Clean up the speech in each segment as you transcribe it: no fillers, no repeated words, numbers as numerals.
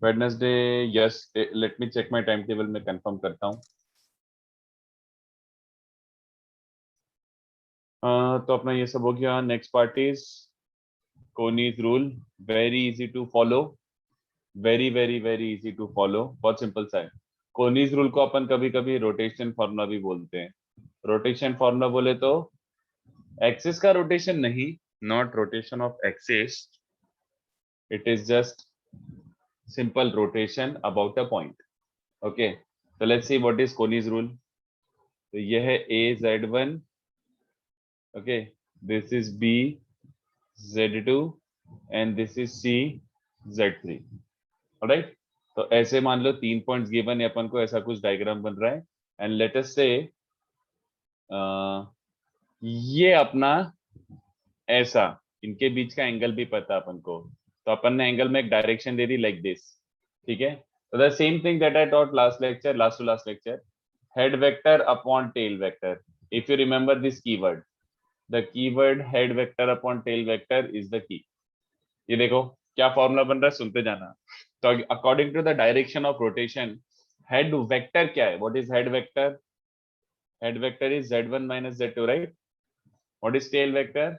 Wednesday yes, let me check my time table में confirm करता हूँ। तो अपना ये सब हो गया। Next part is Coni's rule. Very easy to follow, very very very easy to follow, बहुत सिंपल सा है। कोनीज रूल को अपन कभी कभी रोटेशन फॉर्मूला भी बोलते हैं। रोटेशन फॉर्मूला बोले तो एक्सिस का रोटेशन नहीं, not rotation of axis, it is just simple rotation about a point. Okay, so let's see what is Conis rule। तो यह है a z1, okay, this is b z2 and this is c z3। Alright, तो ऐसे मान लो 3 points given है अपन को, ऐसा कुछ डायग्राम बन रहा है। एंड लेट अस से ये अपना ऐसा, इनके बीच का एंगल भी पता है अपन को, तो अपन ने एंगल में एक डायरेक्शन दे दी लाइक दिस। ठीक है, तो the same thing that I taught last lecture, last to last lecture, head vector upon tail vector। If you remember this keyword, the keyword head vector upon tail vector is the key। ये देखो क्या formula बन रहा है, सुनते जाना। तो according to the direction of rotation, head vector क्या है? What is head vector? Head vector is z1 minus z2, right? What is tail vector?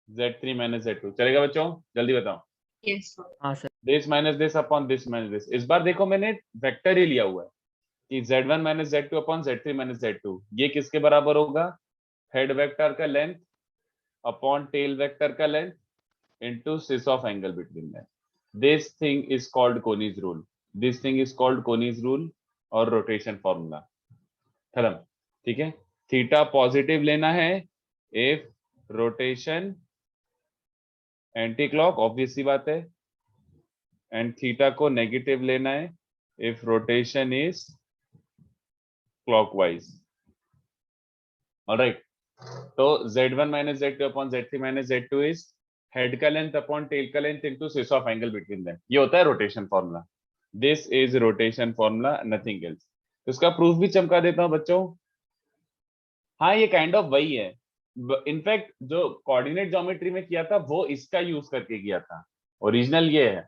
z3 minus z2। चलेगा बच्चों, जल्दी बताओ। Yes, sir. हाँ sir. This minus this upon this minus this. इस बार देखो मैंने वेक्टर ही लिया हुआ है कि z1 minus z2 upon z3 minus z2। ये किसके बराबर होगा? हेड वेक्टर का लेंथ अपॉन टेल वेक्टर का length into cis of angle between them। This thing is called Coni's rule। This thing is called Coni's rule और rotation formula खत्म। ठीक है, थीटा पॉजिटिव लेना है if rotation anti clock, obvious सी बात है, एंड थीटा को नेगेटिव लेना है if rotation is clockwise. Alright, तो z1 minus z2 upon z3 minus z2 is head का लेंथ अपॉन टेल का length into cis of angle between them. ये होता है rotation formula. This is rotation formula, nothing else. तो इसका proof भी चमका देता हूं बच्चों। हाँ, ये काइंड ऑफ वही है। इनफैक्ट जो कोऑर्डिनेट ज्योमेट्री में किया था वो इसका यूज करके किया था, ओरिजिनल ये है।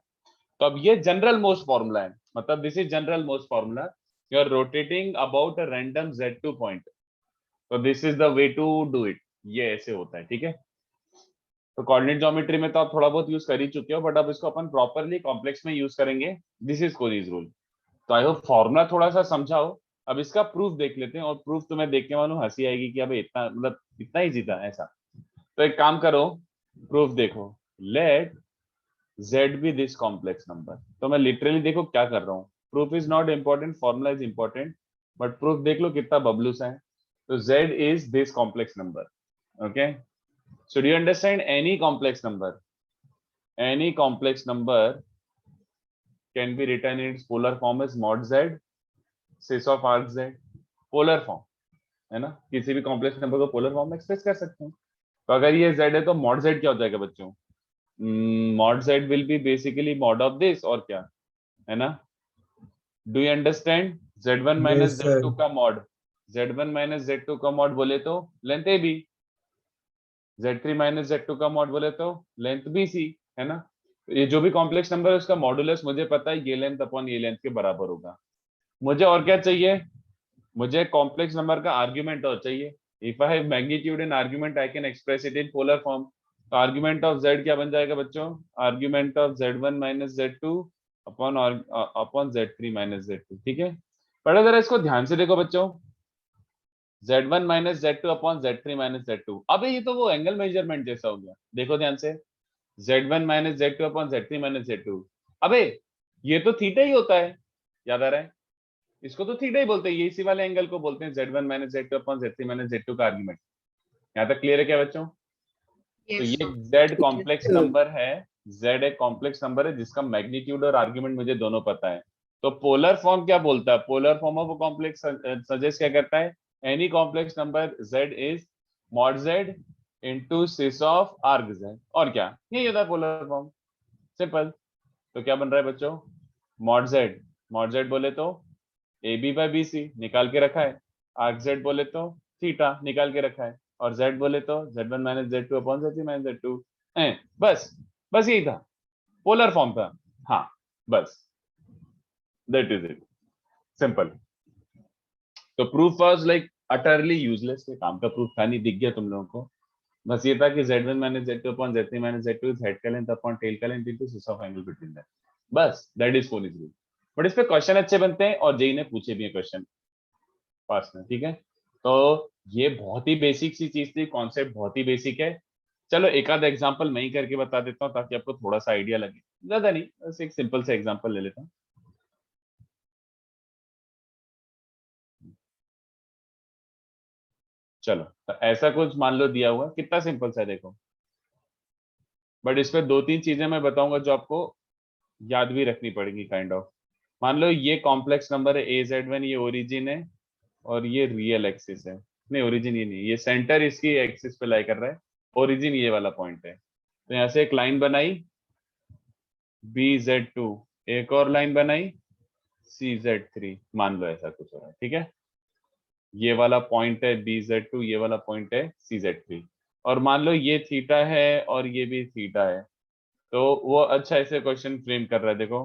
तो अब ये जनरल मोस्ट फॉर्मूला है, मतलब this is general most formula. You are rotating about a random z2 point, तो this is the way to do it. ये ऐसे होता है, ठीक है। तो कोऑर्डिनेट ज्योमेट्री में तो आप थोड़ा बहुत यूज कर ही चुके हो, बट अब इसको अपन प्रॉपरली कॉम्प्लेक्स में यूज करेंगे। This is Coni's rule. तो आई होप फॉर्मूला थोड़ा सा समझाओ। अब इसका प्रूफ देख लेते हैं, और प्रूफ तुम्हें देखने वालों हंसी आएगी कि अबे इतना, मतलब इतना ही जीता ऐसा। तो एक काम करो, प्रूफ देखो। Let z be this complex number. तो मैं लिटरली देखो क्या कर रहा हूँ। Proof is not important, formula is important, but proof देख लो कितना बबलूस है। तो z is this complex number. Okay, so do you understand any complex number? Any complex number can be written in its polar form as mod z cis of arc z। Polar form है ना, किसी भी complex number को polar form में express कर सकते हैं। तो अगर ये z है तो mod z क्या हो जाएगा बच्चों? mod z will be basically mod of this, और क्या है ना। Do you understand? z1 minus Yes, z2 sir. का mod, z1 माइनस z2 का mod बोले तो length A B, z3 minus z2 का mod बोले तो लेंथ बी सी, है ना। ये जो भी कॉम्प्लेक्स नंबर है उसका मॉडुलस मुझे पता है, ये लेंथ अपॉन ये लेंथ के बराबर होगा। मुझे और क्या चाहिए? मुझे कॉम्प्लेक्स नंबर का आर्ग्यूमेंट और चाहिए। If I have magnitude in argument I can express it in polar form. तो आर्ग्यूमेंट ऑफ z क्या बन जाएगा बच्चों? Argument of z1 minus z2 upon upon z3 minus z2। ठीक है, पर जरा इसको ध्यान से देखो बच्चों। z1 minus z2 upon z3 minus z2। अबे ये तो वो एंगल मेजरमेंट जैसा हो गया, देखो ध्यान से। z1 minus z2 upon z3 minus z2। अबे ये तो थीटा ही होता है, याद आ रहा है? इसको तो थीटा ही बोलते हैं, ये इसी वाले एंगल को बोलते हैं z1 minus z2 upon z3 minus z2 का आर्गुमेंट। यहाँ तक क्लियर है क्या बच्चों? तो Yes, ये sir. z कॉम्प्लेक्स नंबर है, z एक कॉम्प्लेक्स नंबर है जिसका मैग्नीट्यूड और आर्गुमेंट मुझे दोनों पता है। तो पोलर फॉर्म क्या बोलता है? Polar form of complex suggest क्या करता है? Any complex number z is mod z into cis of arg z, और क्या, यही होता है पोलर फॉर्म, सिंपल। तो क्या बन रहा है बच्चों? mod z बोले तो A B by B C निकाल के रखा है, आर्क z बोले तो थीटा निकाल के रखा है, और z बोले तो z1 minus z2 upon z3 minus z2 है। बस बस यही था, पोलर फॉर्म था। हाँ, बस दैट इज इट, सिंपल। तो proof was like utterly useless, काम का प्रूफ था नहीं, दिख गया तुम लोगों को। बस ये था कि z1 minus z2 upon z3 minus z2 is head का लेंथ अपॉन टेल का length into cis of angle between that. बस that is Coni's rule. But इस पे क्वेश्चन अच्छे बनते हैं और जेई ने पूछे भी हैं क्वेश्चन पास में, ठीक है। तो ये बहुत ही बेसिक सी चीज थी, कॉन्सेप्ट बहुत ही बेसिक है। चलो एक आध एग्जांपल मैं ही करके बता देता हूँ ताकि आपको थोड़ा सा आइडिया लगे, ज्यादा नहीं, बस एक सिंपल सा एग्जांपल ले लेता हूँ। चलो तो ऐसा कुछ मान लो दिया हुआ, कितना सिंपल सा है देखो। बट इस पे दो तीन चीजें मैं बताऊंगा जो आपको याद भी रखनी पड़ेगी काइंड ऑफ। मान लो ये कॉम्प्लेक्स नंबर है az1, ये ओरिजिन है और ये रियल एक्सिस है। नहीं ओरिजिन ये नहीं, ये सेंटर इसकी एक्सिस पे लाई कर रहा है, ओरिजिन ये वाला पॉइंट है। तो यहाँ से एक लाइन बनाई BZ2, एक और लाइन बनाई CZ3, मान लो ऐसा कुछ हो रहा है, ठीक है। ये वाला पॉइंट है BZ2, ये वाला पॉइंट है CZ3, और मान लो ये थीटा है और ये भी थीटा है। तो वो अच्छा ऐसे क्वेश्चन फ्रेम कर रहा है देखो,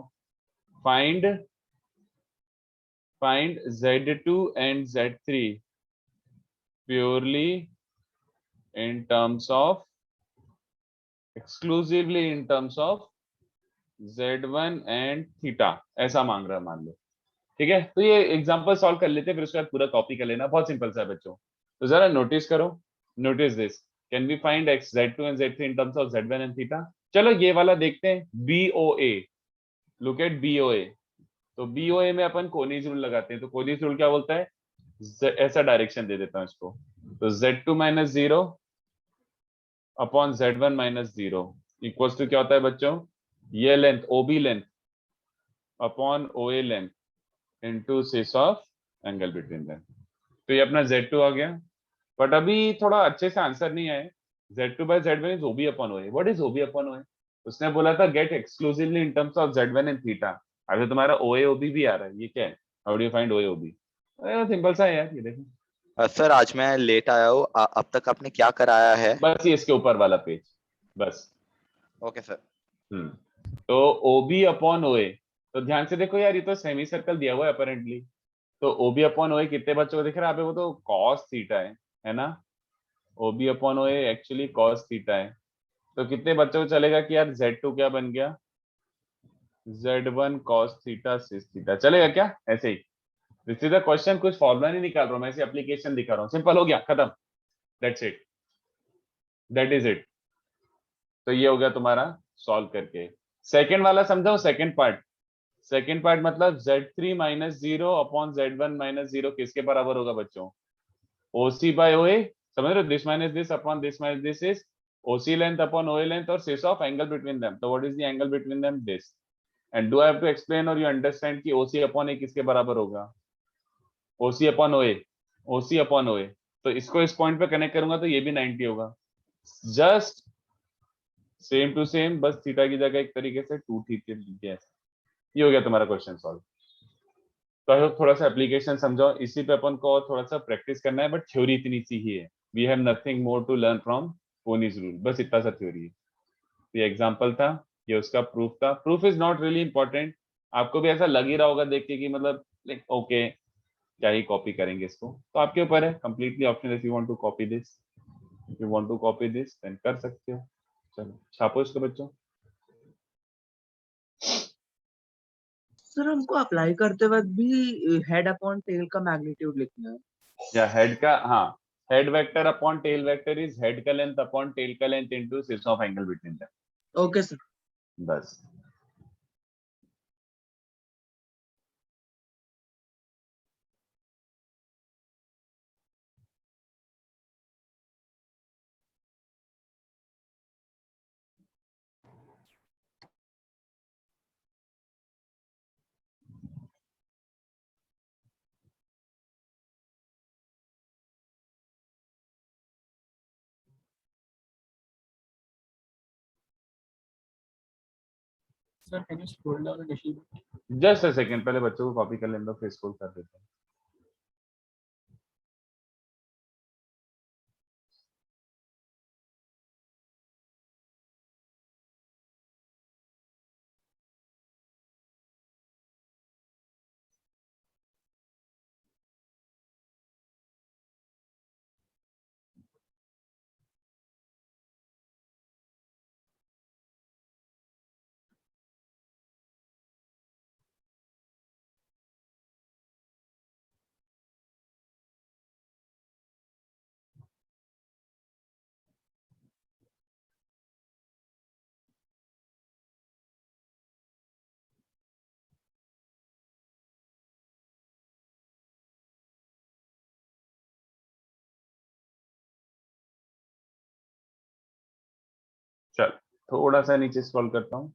find find Z2 and Z3 purely in terms of exclusively in terms of Z1 and theta, ऐसा मांग रहा है मान लो, ठीक है। तो ये एग्जांपल सॉल्व कर लेते हैं, फिर उसके बाद पूरा कॉपी कर लेना, बहुत सिंपल सा है बच्चों। तो जरा नोटिस करो, notice this, can we find x Z2 and Z3 in terms of Z1 and theta. चलो ये वाला देखते हैं, BOA, लुक एट BOA। तो BOA में अपन कोनीज रूल लगाते हैं, तो कोनीज रूल क्या बोलता है, ऐसा डायरेक्शन दे देता हूँ इसको, तो Z2 minus zero upon Z1 minus zero equals to क्या होता है बच्चों, ये length OB length upon OA length into cis of angle between them. तो ये अपना Z2 आ गया। बट अभी थोड़ा अच्छे से आंसर नहीं आया। Z2 by Z1 is OB upon OA। What is OB upon OA? उसने बोला था get exclusively in terms of Z1 and theta. अभी तुम्हारा OA OB भी आ रहा है, ये क्या है, how do you find OA OB? Simple सा है यार, ये देखो। सर आज मैं लेट आया हूँ, अब तक आपने क्या कराया है? बस ये इसके ऊपर वाला पेज, बस। Okay sir. हम्म। तो OB अपॉन OA, तो ध्यान से देखो यार, ये तो सेमी सर्कल दिया हुआ है अपेरेंटली। तो OB अपॉन OA कितने बच्चों को दिख रहा है? वो तो कॉस थीटा है ना। OB upon OA actually cos theta है। तो कितने बच्चों को चलेगा कि यार Z2 क्या बन गया, Z1 cos थीटा सिस थीटा, चलेगा क्या ऐसे ही? दिस इज द क्वेश्चन, कुछ फॉर्मूला नहीं निकाल रहा हूं मैं, ऐसे एप्लीकेशन दिखा रहा हूँ, सिंपल हो गया, खत्म, that's it, that is it. तो ये हो गया तुम्हारा सॉल्व करके। सेकंड वाला समझाओ, सेकंड पार्ट। सेकंड पार्ट मतलब Z3 minus zero upon Z1 minus zero किसके बराबर होगा बच्चों, OC बाय OA, समझ रहे हो, this minus this upon this minus this is OC length upon OA length और cis of angle between them. तो what is the angle between them, this. And do I have to explain और you understand कि OC upon A किसके बराबर होगा, OC upon OA, OC upon OA। तो इसको इस पॉइंट पे कनेक्ट करूंगा तो ये भी 90 होगा, जस्ट सेम टू सेम, बस थीटा की जगह एक तरीके से 2 थीटा लिख दिया। ये हो गया तुम्हारा क्वेश्चन सॉल्व। तो आई होप थोड़ा सा एप्लीकेशन समझो, इसी पे अपन को और थोड़ा सा प्रैक्टिस करना है, बट थ्योरी इतनी सी ही है। We have nothing more to learn from Coni's rule, बस इतना सा थ्योरी है। ये एग्जांपल था, ये उसका प्रूफ था। Proof is not really important, आपको भी ऐसा लग ही रहा होगा देख के कि मतलब लाइक ओके क्या ही कॉपी करेंगे इसको, तो आपके ऊपर है, completely optional. If you want to copy this, if you want to copy this then कर सकते हो। चलो छापो इसको बच्चों। सर हमको अप्लाई करते वक्त भी हेड अपॉन टेल का मैग्नीट्यूड लिखना है? या हेड का, हाँ, head vector upon tail vector is head का लेंथ अपॉन टेल का length into cis of angle between them. Okay sir. बस। Sir can you scroll down a little? Just a second, पहले बच्चों को कॉपी कर लेने दो, फिर स्क्रॉल कर देते हैं। चल थोड़ा सा नीचे स्क्रॉल करता हूँ।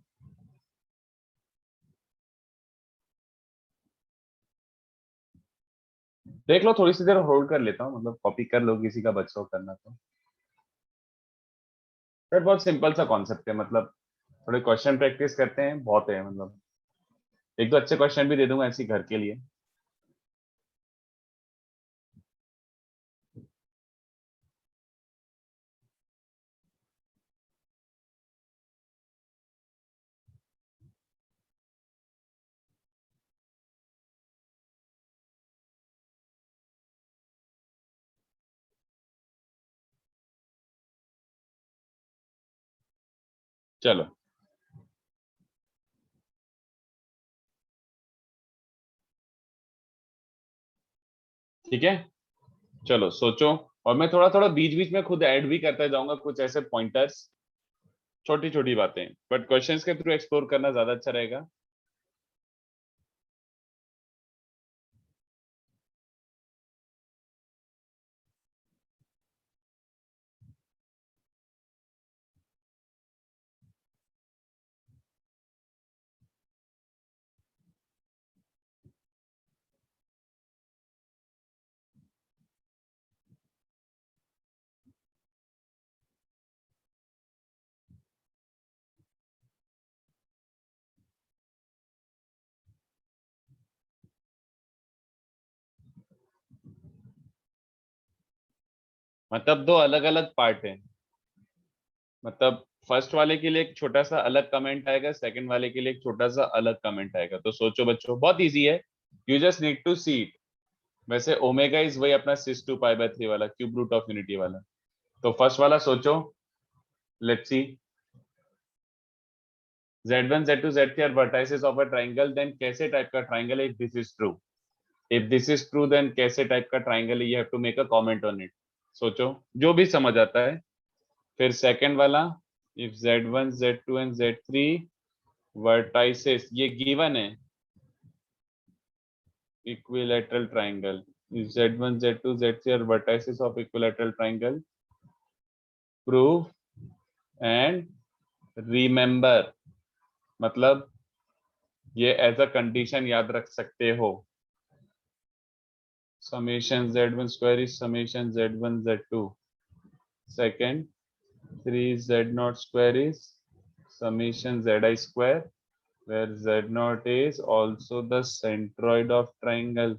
देख लो, थोड़ी सी देर होल्ड कर लेता हूँ, मतलब कॉपी कर लो, किसी का बच्चा हो करना तो। सर बहुत सिंपल सा कॉन्सेप्ट है, मतलब थोड़े क्वेश्चन प्रैक्टिस करते हैं, बहुत है मतलब। एक दो अच्छे क्वेश्चन भी दे दूंगा ऐसी घर के लिए। चलो ठीक है, चलो सोचो। और मैं थोड़ा थोड़ा बीच बीच में खुद ऐड भी करता जाऊंगा कुछ ऐसे पॉइंटर्स, छोटी छोटी बातें, बट क्वेश्चंस के थ्रू एक्सप्लोर करना ज्यादा अच्छा रहेगा। मतलब दो अलग अलग पार्ट है, मतलब फर्स्ट वाले के लिए एक छोटा सा अलग कमेंट आएगा, सेकंड वाले के लिए एक छोटा सा अलग कमेंट आएगा। तो सोचो बच्चों, बहुत इजी है, you just need to see it. वैसे ओमेगा इज वही अपना सिस 2 पाई बाय 3 वाला, क्यूब रूट ऑफ यूनिटी वाला। तो फर्स्ट वाला सोचो, let's see. Z1 Z2 Z3 are vertices of a triangle, then कैसे टाइप का ट्राइंगल है? This is true. If this is true then कैसे टाइप का ट्राइंगल है? You have to make a comment on it. सोचो, जो भी समझ आता है। फिर सेकंड वाला, if Z1 Z2 and Z3 vertices, ये गिवन है, equilateral triangle, if Z1 Z2 Z3 are vertices of equilateral triangle, prove and remember, मतलब ये एज अ कंडीशन याद रख सकते हो। summation Z1 square is summation Z1 Z2, second 3 Z0 square is summation Zi square, where Z0 is also the centroid of triangle.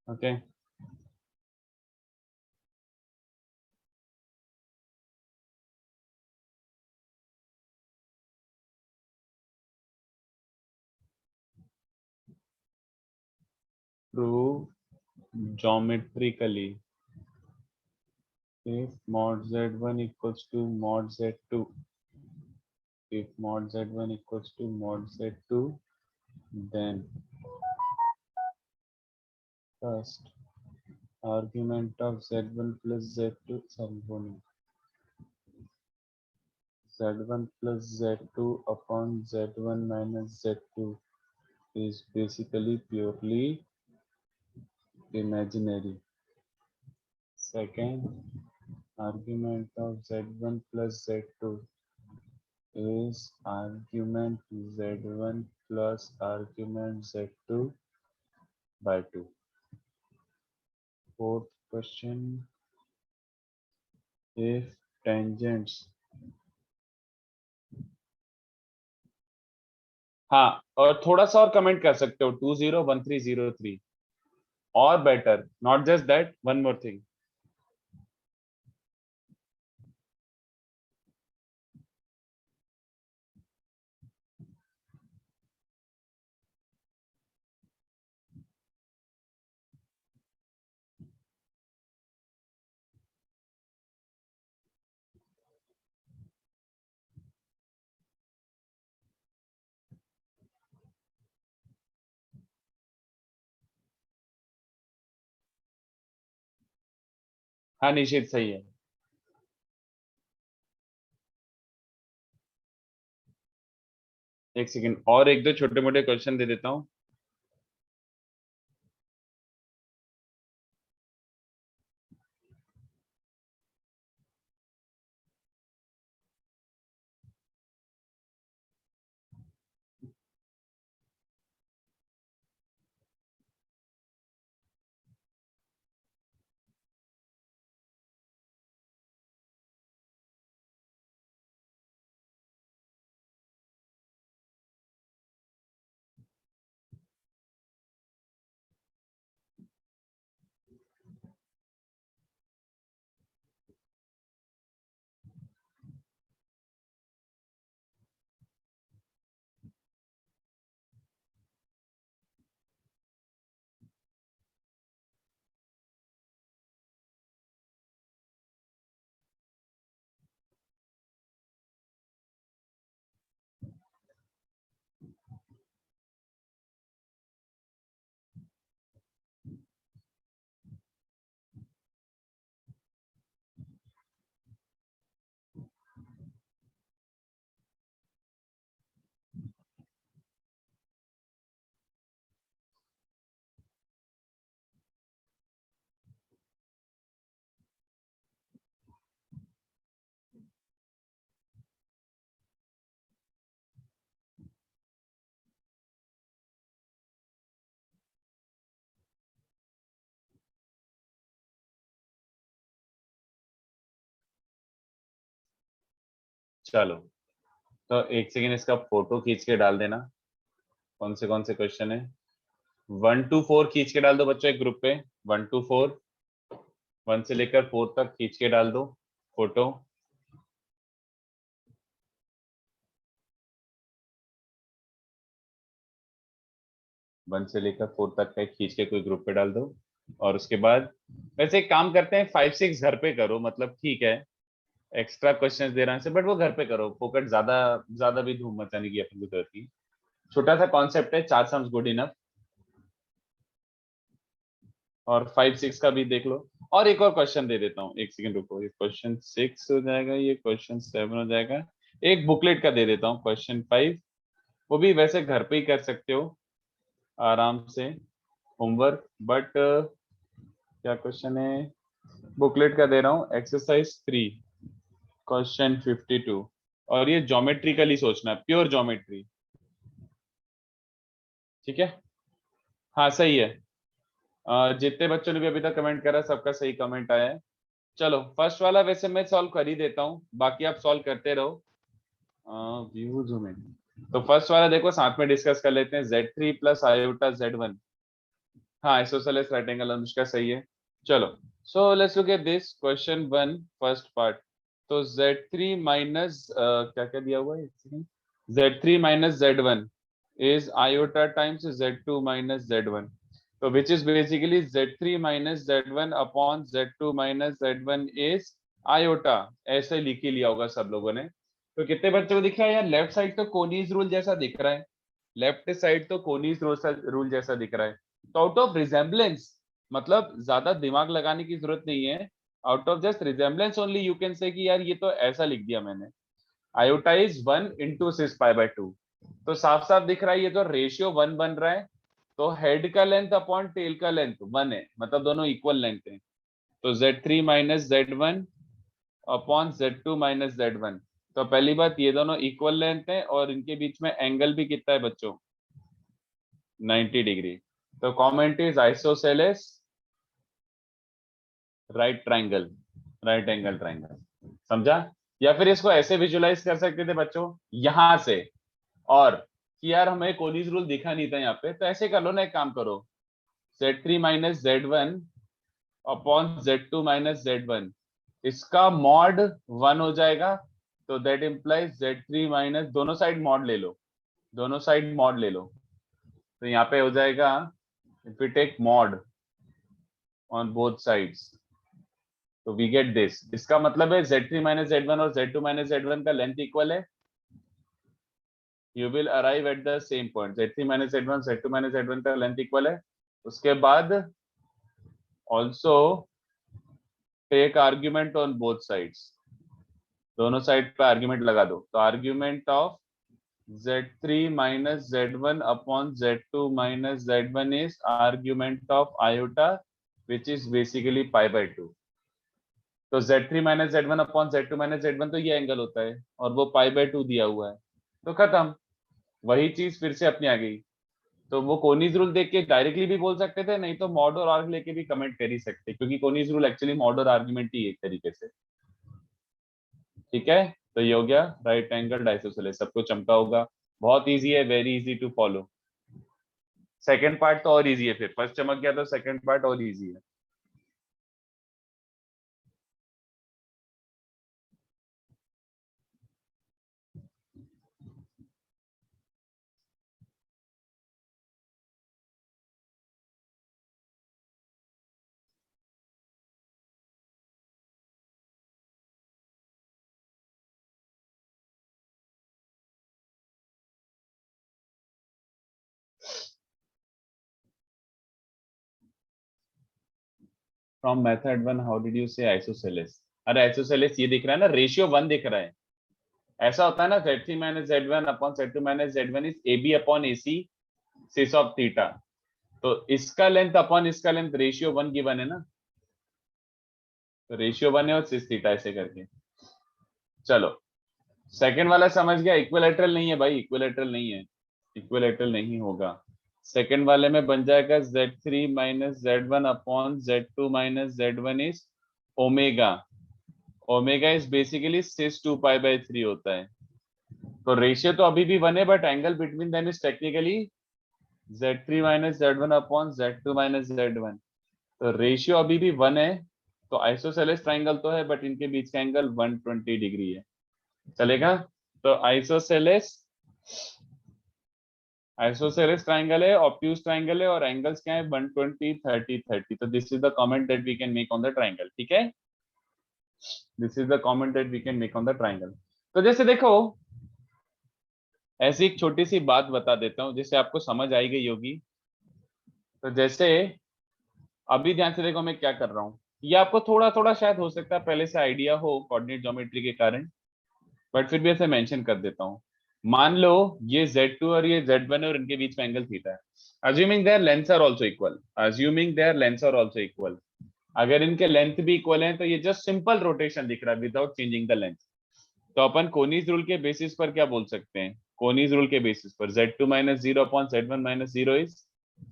Okay, prove geometrically if mod Z1 equals to mod Z2, if mod Z1 equals to mod Z2, then first argument of Z1 plus Z2, Z1 plus Z2 upon Z1 minus Z2 is basically purely imaginary. Second argument of Z1 plus Z2 is argument Z1 plus argument Z2 by 2. Fourth question, if tangents, हाँ, और थोड़ा सा और comment कर सकते हो, 201303, और better, not just that, one more thing. हाँ निश्चित सही है। एक सेकंड, और एक दो छोटे मोटे क्वेश्चन दे देता हूँ। चलो तो एक सेकेंड इसका फोटो खींच के डाल देना। कौन से क्वेश्चन है? 1 to 4 खींच के डाल दो बच्चों एक ग्रुप पे। 1 to 4, 1 से लेकर 4 तक खींच के डाल दो फोटो। वन से लेकर 4 तक का खींच के कोई ग्रुप पे डाल दो। और उसके बाद वैसे एक काम करते हैं, 5-6 घर पे करो, मतलब ठीक है एक्स्ट्रा क्वेश्चंस दे रहे हैं बट वो घर पे करो, फोकट ज्यादा ज्यादा भी धूम मचाने की अपनी जरूरत नहीं। छोटा सा कॉन्सेप्ट है, 4 सम्स गुड इनफ। और 5-6 का भी देख लो। और एक और क्वेश्चन दे देता हूँ, एक सेकंड रुको। ये क्वेश्चन 6 हो जाएगा, ये क्वेश्चन 7 हो जाएगा। एक बुकलेट का दे देता हूँ, क्वेश्चन 5। वो भी वैसे घर पे ही कर सकते हो आराम से होमवर्क, बट क्या क्वेश्चन है? बुकलेट का दे रहा हूँ, एक्सरसाइज 3 क्वेश्चन 52। और ये ज्योमेट्रिकली सोचना है, प्योर ज्योमेट्री। ठीक है, हाँ सही है। जितने बच्चों ने भी अभी तक कमेंट करा सबका सही कमेंट आया है। चलो फर्स्ट वाला वैसे मैं सॉल्व कर ही देता हूँ, बाकी आप सॉल्व करते रहो। View zoom in. तो फर्स्ट वाला देखो साथ में डिस्कस कर लेते हैं, Z3 प्लस आयोटा Z1। हाँ आइसोसेलेस राइट एंगल, अनुष्का सही है। चलो so let's look at this question 1 first part. तो Z3 माइनस क्या क्या दिया हुआ है, Z3 minus Z1 is iota times Z2 minus Z1. So which is basically Z3 minus Z1 upon Z2 minus Z1 is iota। ऐसे लिख ही लिया होगा सब लोगों ने। तो कितने बच्चों को दिख रहा है यार? लेफ्ट साइड तो कोनीज रूल जैसा दिख रहा है, लेफ्ट साइड तो कोनीज रूल जैसा दिख रहा है। तो आउट ऑफ रिजेम्बलेंस, मतलब ज्यादा दिमाग लगाने की जरूरत नहीं है, out of just resemblance only you can say कि यार ये तो ऐसा लिख दिया मैंने। Iota is 1 into 6π/2। तो साफ साफ दिख रहा है ये तो रेशियो 1 बन रहा है। तो हेड का लेंथ अपॉन टेल का लेंथ 1 है, मतलब दोनों इक्वल लेंथ है। तो Z3 minus Z1 upon Z2 minus Z1। तो पहली बात ये दोनों इक्वल लेंथ है और इनके बीच में एंगल भी कितना है बच्चों? 90 डिग्री। तो comment is isosceles right triangle, right angle triangle. समझा? या फिर इसको ऐसे विजुलाइज कर सकते थे बच्चों यहां से, और कि यार हमें कोनीज रूल दिखा नहीं था यहाँ पे, तो ऐसे कर लो ना, एक काम करो, Z3 minus Z1 upon Z2 minus Z1, इसका मॉड 1 हो जाएगा। तो दैट इंप्लाइज Z3 माइनस, दोनों साइड मॉड ले लो, दोनों साइड मॉड ले लो। तो यहाँ पे हो जाएगा if we take mod on both sides, तो वी गेट दिस। इसका मतलब है Z3 माइनस Z1 और Z2 माइनस Z1 का लेंथ इक्वल है। You will arrive at the same point, Z3 minus Z1, Z2 minus Z1 का length equal है। उसके बाद also take argument on both sides, दोनों साइड पे आर्ग्यूमेंट लगा दो। तो argument of Z3 minus Z1 upon Z2 minus Z1 is argument of iota which is basically π/2। तो Z3 minus Z1 upon Z2 minus Z1 तो ये angle होता है और वो π/2 दिया हुआ है। तो खत्म, वही चीज फिर से अपनी आ गई। तो वो कोनीज रूल देख के डायरेक्टली भी बोल सकते थे, नहीं तो मॉड और आर्ग लेके भी कमेंट कर ही सकते, क्योंकि कोनीज रूल एक्चुअली मॉड और आर्गुमेंट ही एक तरीके से। ठीक है, तो ये हो गया राइट एंगल आइसोसेलेस, सबको चमका होगा। बहुत इजी है, very easy to follow. Second part तो और इजी है, फिर फर्स्ट चमक गया तो सेकंड पार्ट और इजी है। From method 1 how did you say isosceles? अरे आइसोसेलेस ये दिख रहा है ना, रेशियो 1 दिख रहा है। ऐसा होता है ना, Z3 minus Z1 upon Z2 minus Z1 is AB upon AC cis of theta. तो इसका लेंथ अपॉन इसका लेंथ रेशियो 1 गिवन है ना, तो रेशियो 1 है और सिस थीटा ऐसे करके। चलो सेकंड वाला समझ गया, इक्विलैटरल नहीं है भाई, इक्विलैटरल नहीं है, इक्विलैटरल नहीं होगा। सेकंड वाले में बन जाएगा Z3 minus Z1 upon Z2 minus Z1 is omega, omega is basically cis 2π/3 होता है। तो रेशियो तो अभी भी 1 है, but angle between them is technically Z3 - Z1 upon Z2 - Z1। तो रेशियो अभी भी 1 है। तो आइसोसेलेस ट्राइंगल तो है, बट इनके बीच का एंगल 120 डिग्री है। चलेगा? तो आइसोसेलेस ट्राइंगल है, ऑब्ट्यूज ट्राइंगल है, और एंगल्स क्या है 120, 30, 30। तो this is the comment that we can make on the triangle. ठीक है, this is the comment that we can make on the triangle. तो जैसे देखो, ऐसी एक छोटी सी बात बता देता हूँ जिससे आपको समझ आई गई होगी। तो जैसे अभी ध्यान से देखो मैं क्या कर रहा हूँ। ये आपको थोड़ा थोड़ा शायद हो सकता है पहले से आइडिया हो कोऑर्डिनेट ज्योमेट्री के कारण, बट फिर भी ऐसे मेंशन कर देता हूँ। मान लो ये Z2 और ये Z1 है और इनके बीच में एंगल थीटा है। Assuming their lengths are also equal, assuming their lengths are also equal. अगर इनके लेंथ भी इक्वल है तो ये जस्ट सिंपल रोटेशन दिख रहा है विदाउट चेंजिंग द लेंथ। तो अपन कोनीज रूल के बेसिस पर क्या बोल सकते हैं? कोनीज रूल के बेसिस पर Z2 - 0 upon Z1 - 0 is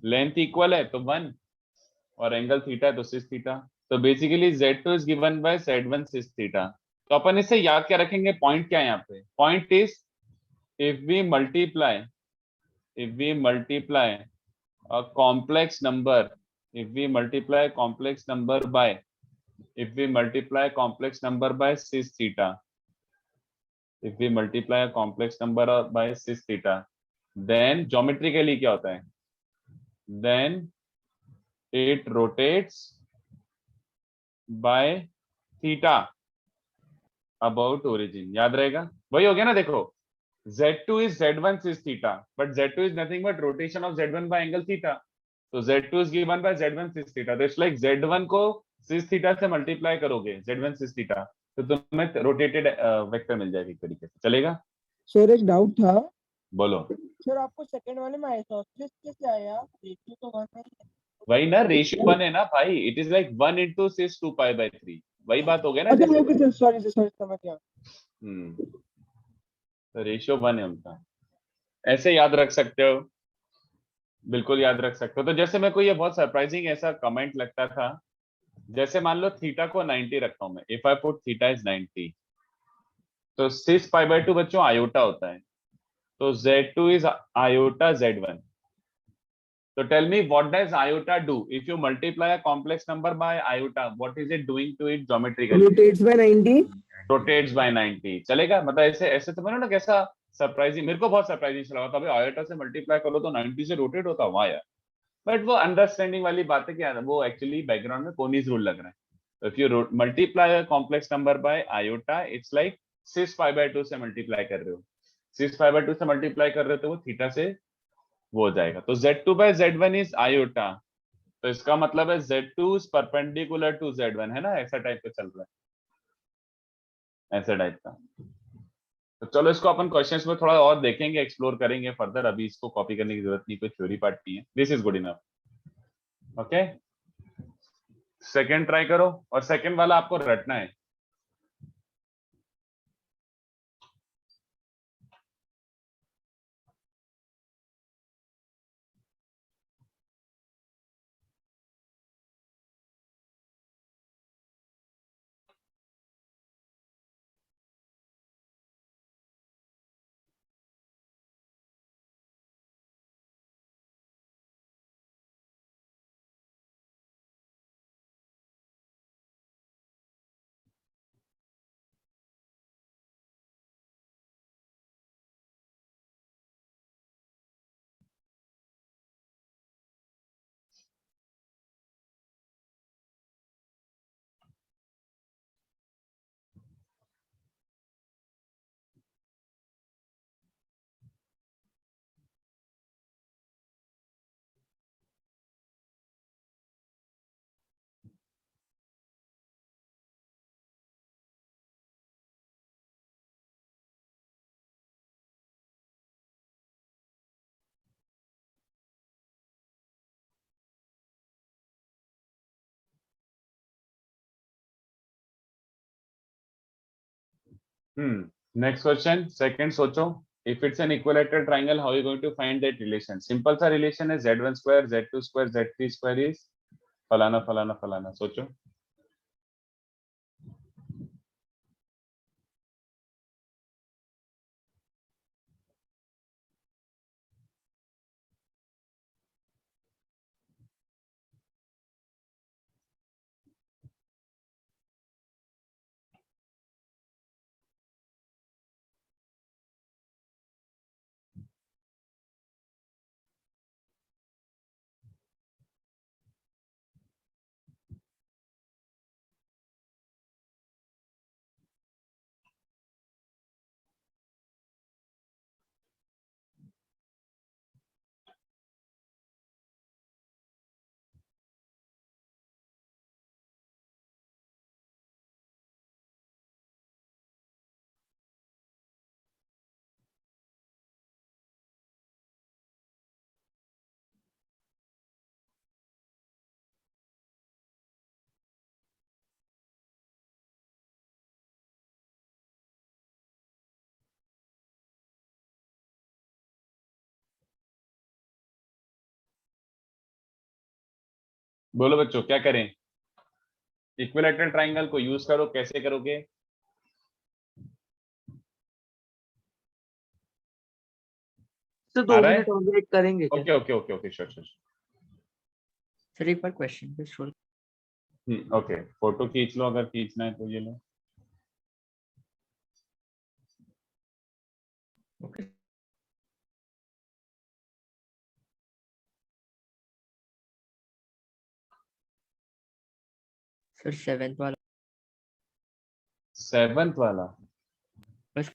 length equal है तो 1 और एंगल थीटा है तो सिस थीटा। तो basically Z2 is given by Z1 cis theta. तो अपन इससे याद क्या रखेंगे? पॉइंट क्या है यहाँ पे? Point is if we multiply a complex number, if we multiply a complex number by sis theta, if we multiply a complex number by sis theta, then geometrically क्या होता है? then it rotates by theta about origin। याद रहेगा? वही हो गया ना। देखो, Z2 is Z1 sis theta, but Z2 is nothing but rotation of Z1 by angle theta. So Z2 is given by Z1 sis theta. तो it's like Z1 को sis theta से मल्टीप्लाई करोगे Z1 sis theta, तो तुम्हें rotated vector मिल जाएगा एक तरीके से। चलेगा? सर एक डाउट था। बोलो। सर आपको सेकंड वाले में आइसोसेलेस कैसे आया? रेशियो तो 1 है। वही ना, रेशियो 1 है ना भाई। It is like 1 into sis 2π/3। वही बात हो गया ना। अच्छा जैसे ओके सर, सॉरी सर, समझ गया। तो रेशियो 1 है उनका। ऐसे याद रख सकते हो, बिल्कुल याद रख सकते हो। तो जैसे मेरे को ये बहुत सरप्राइजिंग ऐसा कमेंट लगता था, जैसे मान लो थीटा को 90 रखता हूं मैं। If I put theta is 90, तो सिस π/2 बच्चों आयोटा होता है। तो Z2 इज आयोटा Z1। तो tell me what does iota do? If you multiply a complex number by iota, what is it doing to it geometrically? Rotates by 90। Rotates by 90। चलेगा? मतलब ऐसे ऐसे तो मैंने ना कैसा सरप्राइजिंग, मेरे को बहुत सरप्राइजिंग लगा था भाई। आयोटा से मल्टीप्लाई करो तो 90 से रोटेट होता। वाह यार। बट वो अंडरस्टैंडिंग वाली बात है कि वो एक्चुअली बैकग्राउंड में कोनीज रूल लग रहा है। If you multiply complex number by iota, it's like cis π/2 से मल्टीप्लाई कर रहे हो। सिस π/2 से मल्टीप्लाई कर रहे हो तो वो थीटा से वो हो जाएगा। तो Z2/Z1 इज आयोटा। तो इसका मतलब है Z2 is perpendicular to Z1, है ना? ऐसा टाइप का चल रहा है, ऐसा टाइप का। तो चलो इसको अपन क्वेश्चंस में थोड़ा और देखेंगे, एक्सप्लोर करेंगे फर्दर। अभी इसको कॉपी करने की जरूरत नहीं, कोई थ्योरी पार्ट नहीं है। This is good enough. Okay, second try करो, और सेकंड वाला आपको रटना है। नेक्स्ट क्वेश्चन, सेकंड सोचो। If it's an equilateral triangle, how you going to find that relation? Simple सा रिलेशन है, Z1 square Z2 square Z3 square is फलाना फलाना फलाना। सोचो। बोलो बच्चों क्या करें? इक्विलैटरल ट्राइंगल को यूज करो, कैसे करोगे? तो आ 2 रहा है? मिनट और वेट करेंगे क्या? Okay okay okay okay, sure sure. Sir एक बार क्वेश्चन पे छोड़। ओके, फोटो खींच लो अगर खींचना है तो ये लो। ओके सर 7th वाला 7th वाला बस।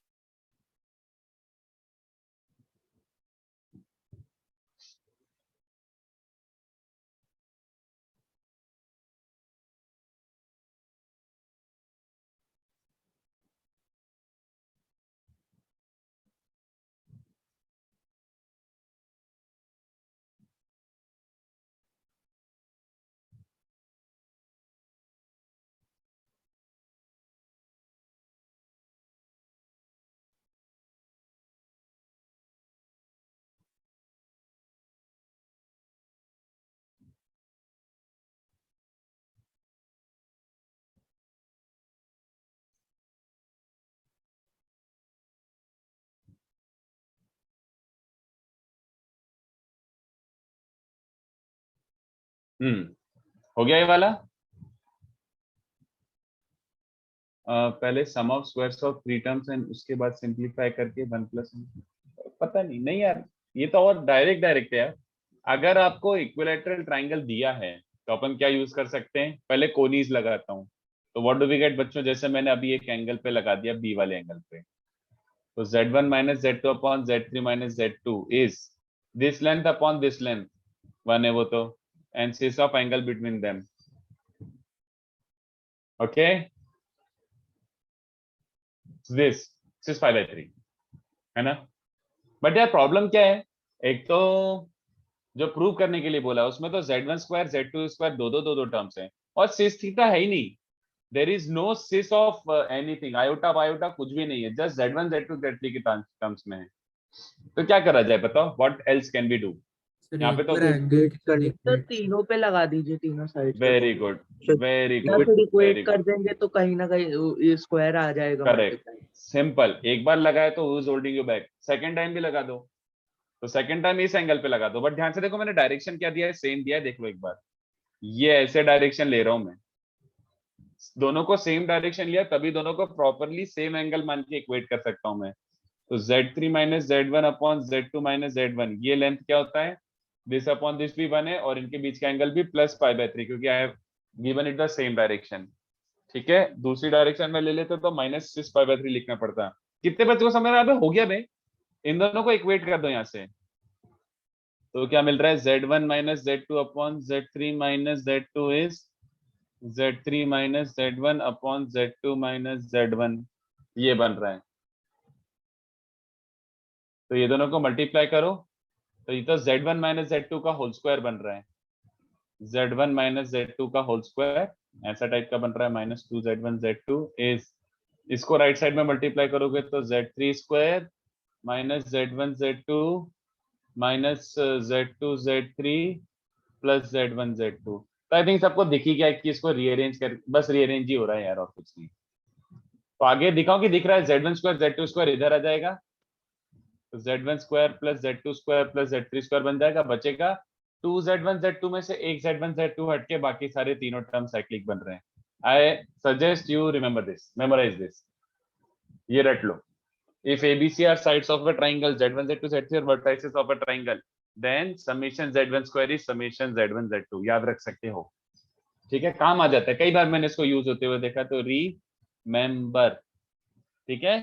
हो गया ये वाला। पहले sum of squares of 3 terms and उसके बाद सिंपलीफाई करके 1 प्लस, पता नहीं नहीं यार, ये तो और डायरेक्ट डायरेक्ट है यार। अगर आपको इक्विलैटरल ट्राइंगल दिया है तो अपन क्या यूज कर सकते हैं? पहले कोनीज लगाता हूँ। तो व्हाट डू वी गेट बच्चों? जैसे मैंने अभी एक एंगल पे लगा दिया, बी वाले एंगल पे, तो z1 minus z2 upon z3 minus z2 is this length upon this length, one है वो तो, and cis of angle between them. Okay, this cis 5/3 है ना? बट यार प्रॉब्लम क्या है? एक तो जो प्रूव करने के लिए बोला उसमें तो z1 स्क्वायर z2 स्क्वायर दो दो टर्म्स हैं, और सिस थीटा है ही नहीं। There is no cis of anything, iota बायोटा कुछ भी नहीं है, जस्ट z1 z2 z3 के टर्म्स में है। तो क्या करा जाए बताओ? What else can be do? Sir यहाँ एक पे तो बार एंगल कर देख तो तीनों पे लगा दीजिए, तीनों साइड पे वेरी बोलिए। गुड, फिर वेरी या गुड, फिर इक्वेट वेरी कर गुड, देंगे तो कहीं ना कहीं स्क्वायर आ जाएगा करेक्ट, मल्टीप्लाई। सिंपल। एक बार लगाए तो who is holding you back? Second time भी लगा दो, तो सेकंड टाइम इस एंगल पे लगा दो। बट ध्यान से देखो, मैंने डायरेक्शन क्या दिया है? सेम दिया है, देख लो एक बार। ये ऐसे डायरेक्शन ले रहा हूं मैं, दोनों को सेम डायरेक्शन लिया तभी दोनों को प्रॉपरली सेम एंगल मान के इक्वेट कर सकता हूं मैं। तो z3 minus z1 upon z2 minus z1, ये लेंथ क्या होता है? दिस अपॉन दिस भी 1 है, और इनके बीच का एंगल भी प्लस π/3, क्योंकि I have given it the same direction. ठीक है, दूसरी डायरेक्शन में ले लेते तो माइनस 6π/3 लिखना पड़ता। कितने बच्चों को समझ में आ रहा है? हो गया भाई, इन दोनों को इक्वेट कर दो यहाँ से। तो क्या मिल रहा है? z1 minus z2 upon z3 minus z2 is z3 minus z1 upon z2 minus z1, ये बन रहा है। तो ये दोनों को मल्टीप्लाई करो, तो ये तो z1 माइनस z2 का होल स्क्वायर बन रहा है, z1 माइनस z2 का होल स्क्वायर ऐसा टाइप का बन रहा है, माइनस 2z1 z2 इज, इसको राइट साइड में मल्टीप्लाई करोगे तो z3 square minus z1 z2 minus z2 z3 plus z1 z2। तो आई थिंक सबको दिख ही गया कि इसको रीअरेंज कर, बस रीअरेंज ही हो रहा है यार, और कुछ नहीं। तो आगे दिखाओ कि दिख रहा है? z1 स्क्वायर z2 स्क्वायर इधर आ जाएगा, तो z1 square plus z2 square plus z3 square बन जाएगा, बचेगा 2z1 z2 में से एक z1 z2 हट के बाकी सारे तीनों टर्म साइक्लिक बन रहे हैं। I suggest you remember this, memorize this, ये रट लो। If ABC are sides of a triangle, z1 z2 z3 are vertices of a triangle, then summation z1 square is summation z1 z2, याद रख सकते हो। ठीक है, काम आ जाता है, कई बार मैंने इसको यूज होते हुए देखा, तो रिमेंबर। ठीक है,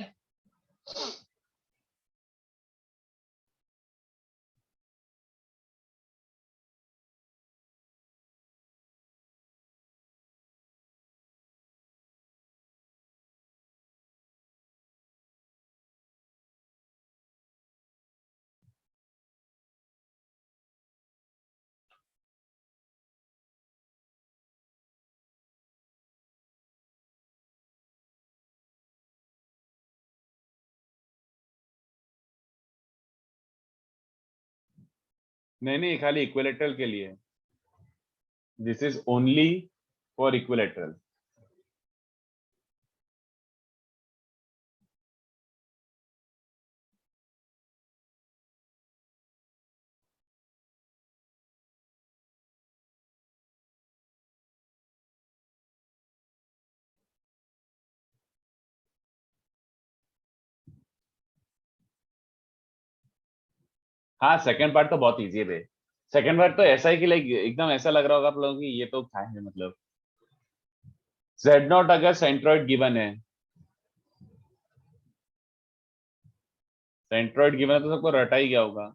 नहीं नहीं, खाली इक्विलेटरल के लिए। This is only for equilateral. हाँ सेकंड पार्ट तो बहुत इजी है बे. सेकंड पार्ट तो ऐसा है कि लाइक एकदम ऐसा लग रहा होगा आप लोगों को कि ये तो क्या है मतलब. Z0 अगर सेंट्रोइड गिवन है, सेंट्रोइड गिवन है तो सबको रटा ही गया होगा.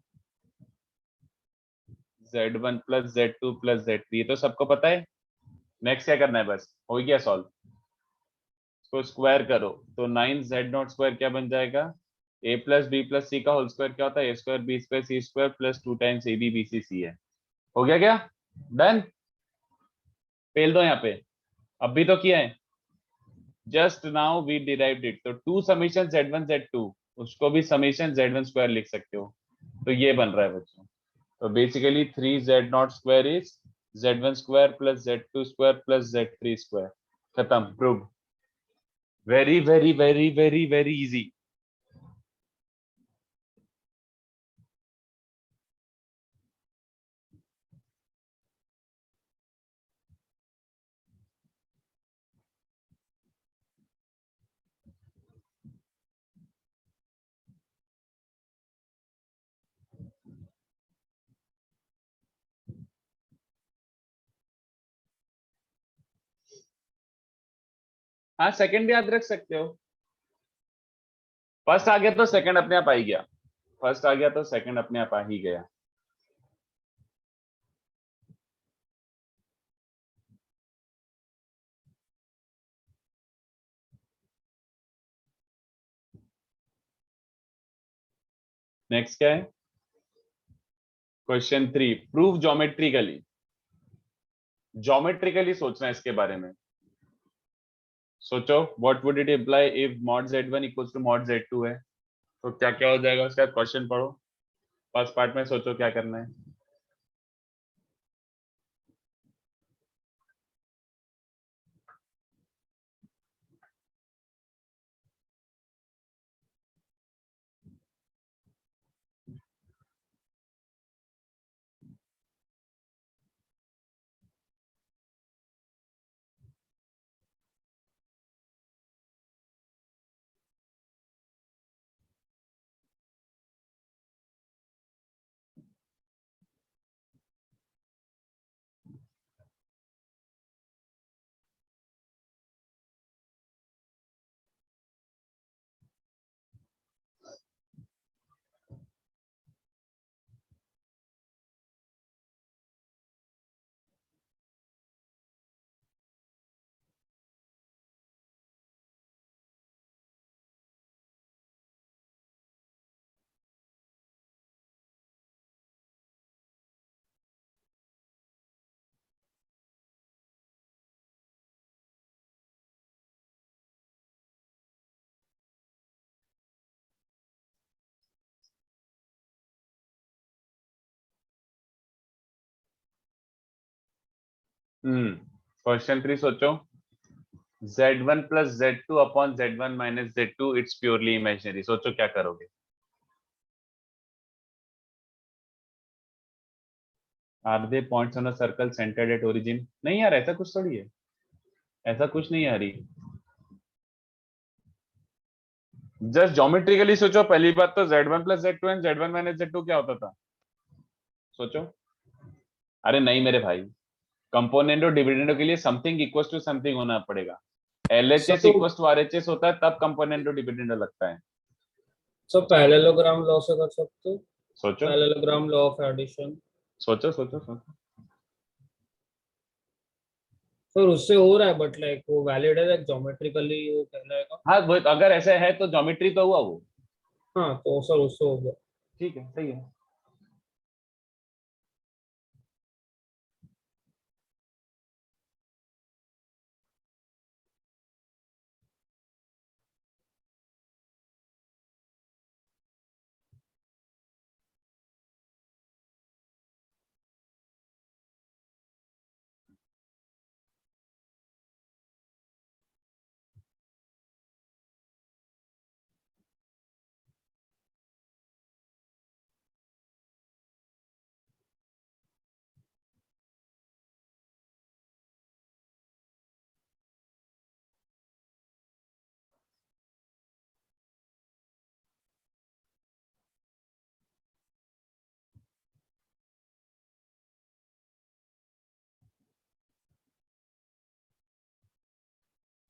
Z1 plus Z2 plus Z3 ये तो सबको पता है. नेक्स्ट क्या करना है, बस हो गया सॉल्व. इसको स्क्वायर करो तो 9Z0 स्क्वायर क्या बन जाएगा, a प्लस बी प्लस सी का होल स्क्वायर क्या होता है, a square B square C square plus 2 times A B B C C है. हो गया क्या, डन. पेल दो यहाँ पे, अब भी तो किया है. Just now we derived it. तो 2 समेशन Z1 Z2 उसको भी समेशन Z1 स्क्वायर लिख सकते हो. तो ये बन रहा है बच्चों. तो basically 3Z0 square is Z1 square plus Z2 square plus Z3 square. खत्म, prove. Very very very very very easy. हाँ सेकंड भी याद रख सकते हो. फर्स्ट आ गया तो सेकंड अपने आप आ ही गया. फर्स्ट आ गया तो सेकंड अपने आप आ ही गया. नेक्स्ट क्या है, क्वेश्चन 3. Prove geometrically. ज्योमेट्रिकली सोचना है इसके बारे में. सोचो what would it imply if mod z1 equals to mod z2 है, तो क्या क्या हो जाएगा उसका. क्वेश्चन पढ़ो, फर्स्ट पार्ट में सोचो क्या करना है. क्वेश्चन 3 सोचो. Z1 plus Z2 upon Z1 minus Z2 it's purely imaginary. सोचो क्या करोगे. Are they points on a circle centred at origin. नहीं यार ऐसा कुछ थोड़ी है, ऐसा कुछ नहीं है हरी. जस्ट ज्योमेट्रिकली सोचो. पहली बात तो Z1 plus Z2 and Z1 minus Z2 क्या होता था, सोचो. अरे नहीं मेरे भाई, कंपोनेंट और डिविडेंडो के लिए समथिंग इक्वल टू समथिंग होना पड़ेगा. सर LHS तो इक्वल टू RHS होता है तब कंपोनेंट और डिविडेंडो लगता है. सर पैरेललोग्राम लॉ से कर सकते हो. सोचो पैरेललोग्राम लॉ ऑफ एडिशन. सोचो सोचो सोचो. सर उससे हो रहा है बट लाइक वो वैलिड है, लाइक ज्योमेट्रिकली वो कहलाएगा. हाँ अगर ऐसा है तो ज्योमेट्री तो हुआ वो. हाँ तो सर उससे हो गया. ठीक है, सही है.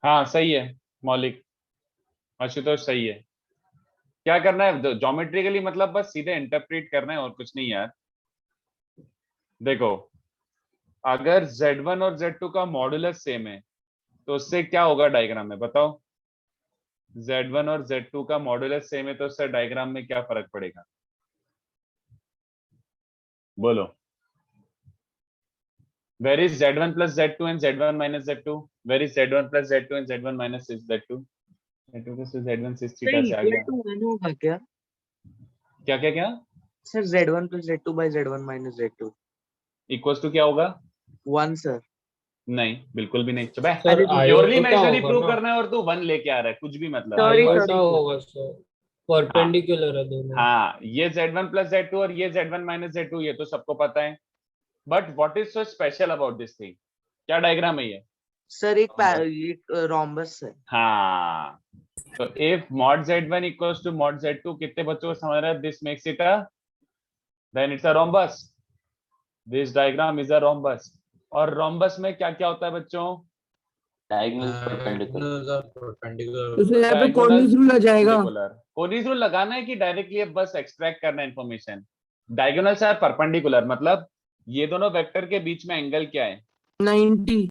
हाँ सही है मौलिक, आशुतोष सही है। क्या करना है ज्योमेट्रिकली, मतलब बस सीधे इंटरप्रेट करना है और कुछ नहीं यार। देखो अगर Z1 और Z2 का मॉडुलस सेम है तो उससे क्या होगा डायग्राम में, बताओ। Z1 और Z2 का मॉडुलस सेम है तो उससे डायग्राम में क्या फर्क पड़ेगा, बोलो। Where is Z1 plus Z2 and Z1 minus Z2? Where is Z1 plus Z2 and Z1 minus Z2? Z2 plus Z1 sis sir theta से आ इक्वल गया। टू 1 होगा क्या? क्या क्या क्या sir Z1 plus Z2 by Z1 minus Z2 equals to क्या होगा? 1 sir. नहीं बिल्कुल भी नहीं। चुप सर अरे प्योरली आयोटा इमेजिनरी होगा प्रूव ना, करना है और तू 1 लेके आ रहा है, कुछ भी मतलब। Sorry, आयोटा sorry, होगा सर, परपेंडिकुलर है दोनों। हाँ ये Z1 plus Z2 और ये Z1 minus Z2 ये तो सबको पता है, but what is so special about this thing? क्या डायग्राम है ये? सर एक रोम्बस है। हाँ तो if mod Z1 equals to mod Z2 कितने बच्चों को समझ रहा है? This makes it a, then it's a rhombus. This diagram is a rhombus. और रोम्बस में क्या क्या होता है बच्चों? Diagonal perpendicular. परपेंडिकुलर। यहाँ पे डायगोनल कोनिस रूल आ जाएगा। परपेंडिकुलर। कोनिस रूल लगाना है कि डायरेक्टली बस एक्सट्रैक्ट करना है इन्फॉर्मेशन? डायगोनल से परपेंडिकुलर मतलब ये दोनों वेक्टर के बीच में एंगल क्या है? 90।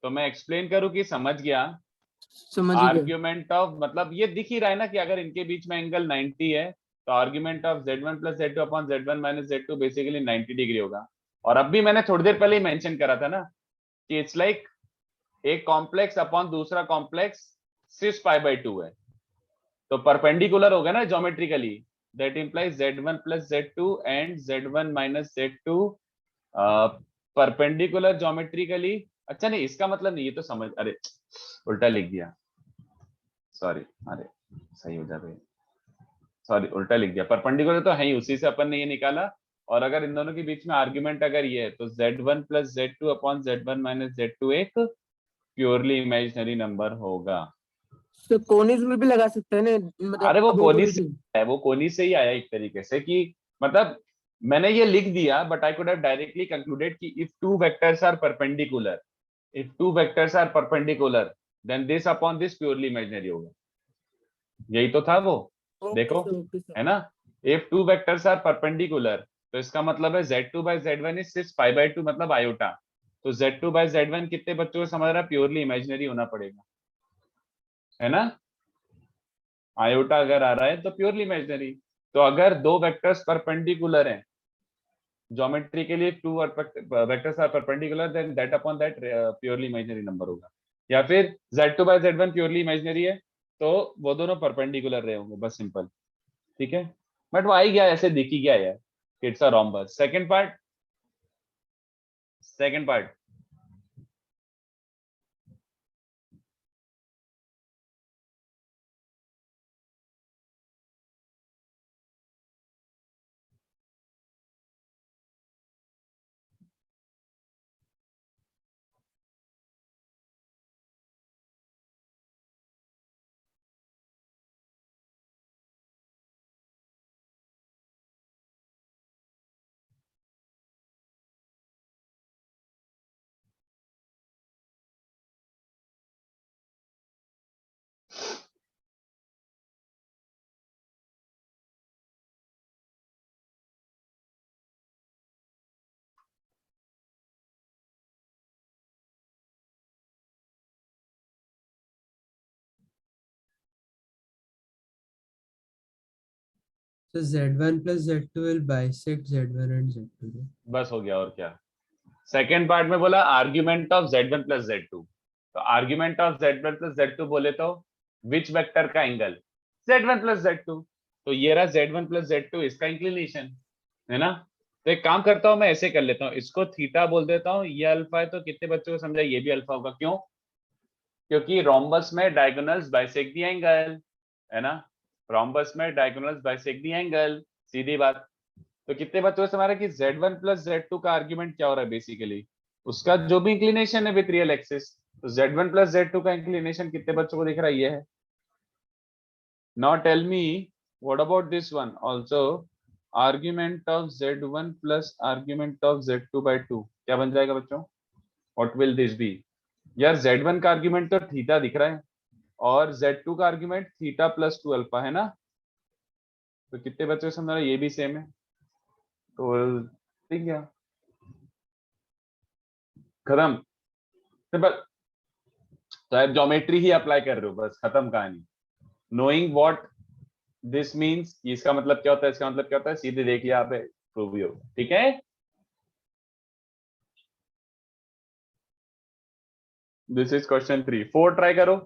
तो मैं एक्सप्लेन करूं कि समझ गया? समझ गए। आर्ग्यूमेंट ऑफ मतलब ये दिख ही रहा है ना कि अगर इनके बीच में एंगल 90 है तो argument of Z1 plus Z2 upon Z1 minus Z2 basically 90 degree होगा। और अब भी मैंने थोड़ी देर पहले ही मेंशन करा था ना कि इट्स लाइक एक कॉम्प्लेक्स अपॉन दूसरा कॉम्प्लेक्स सिस पाई बाई 2 है, तो परपेंडिकुलर होगा ना geometrically. That implies Z1 plus Z2 and Z1 minus Z2 perpendicular geometrically. अच्छा नहीं इसका मतलब नहीं, ये तो समझ, अरे उल्टा लिख दिया, सॉरी। अरे सही हो जाए, सॉरी उल्टा लिख दिया। परपेंडिकुलर तो है ही, उसी से अपन ने ये निकाला। और अगर इन दोनों के बीच में आर्ग्यूमेंट अगर ये है तो Z1 plus Z2 upon Z1 minus Z2 एक प्योरली इमेजिनरी नंबर होगा। तो कोनिस रूल भी लगा सकते हैं ना, मतलब अरे वो अब कोनी से है, वो कोनी से ही आया एक तरीके से कि मतलब मैंने ये लिख दिया, but I could have directly concluded कि if two vectors are perpendicular, if two vectors are perpendicular then this upon this purely imaginary होगा। यही तो था वो, देखो है ना। If two vectors are perpendicular तो इसका मतलब है Z2 by Z1 इज सिर्फ पाई बाई 2 मतलब आयोटा। तो Z2 by Z1 कितने बच्चों को समझ रहा है? प्योरली इमेजिनरी होना पड़ेगा, है ना। आयोटा अगर आ रहा है तो प्योरली इमेजिनरी। तो अगर दो वेक्टर्स परपेंडिकुलर हैं ज्योमेट्री के लिए, two vectors are perpendicular then that upon that purely imaginary number होगा। या फिर Z2 by Z1 purely imaginary है तो वो दोनों परपेंडिकुलर रहे होंगे, बस सिंपल। ठीक है, बट वो आई गया, ऐसे दिख ही गया यार, it's a rhombus. Second part, second part So Z1 plus Z2 will bisect Z1 and Z2. right? बस हो गया और क्या। सेकंड पार्ट में बोला argument of Z1 plus Z2, तो argument of Z1 plus Z2 बोले तो विच वेक्टर का एंगल? Z1 plus Z2। तो ये रहा Z1 plus Z2, इसका इंक्लिनेशन है ना। तो एक काम करता हूं मैं ऐसे कर लेता हूं, इसको थीटा बोल देता हूं, ये अल्फा है तो कितने बच्चों को समझा ये भी अल्फा होगा? क्यों? क्योंकि रोम्बस में डायगोनल्स बाइसेक्ट द एंगल, है ना। रोम्बस में डायगोनल्स बाइसेक्ट द एंगल, सीधी बात। तो कितने बच्चों से हमारा कि Z1 plus Z2 का आर्ग्यूमेंट क्या हो रहा है? बेसिकली उसका जो भी इंक्लिनेशन है विथ रियल एक्सिस, तो Z1 plus Z2 का इंक्लिनेशन कितने बच्चों को दिख रहा है? ये है। Now tell me what about this one also, argument of Z1 plus argument of Z2 by 2 क्या बन जाएगा बच्चों? What will this be? यार Z1 का आर्ग्यूमेंट तो थीटा दिख रहा है और Z2 का आर्ग्यूमेंट थीटा प्लस 2 अल्फा है ना, तो कितने बच्चे समझ, ये भी सेम है, तो ठीक है, खत्म, सिंपल। तो आप ज्योमेट्री ही अप्लाई कर रहे हो, बस खत्म कहानी। नोइंग व्हाट दिस मीन्स, इसका मतलब क्या होता है, इसका मतलब क्या होता है, सीधे देख लिया आप, प्रूव ही होगा, ठीक है। This is question 3। 4 ट्राई करो,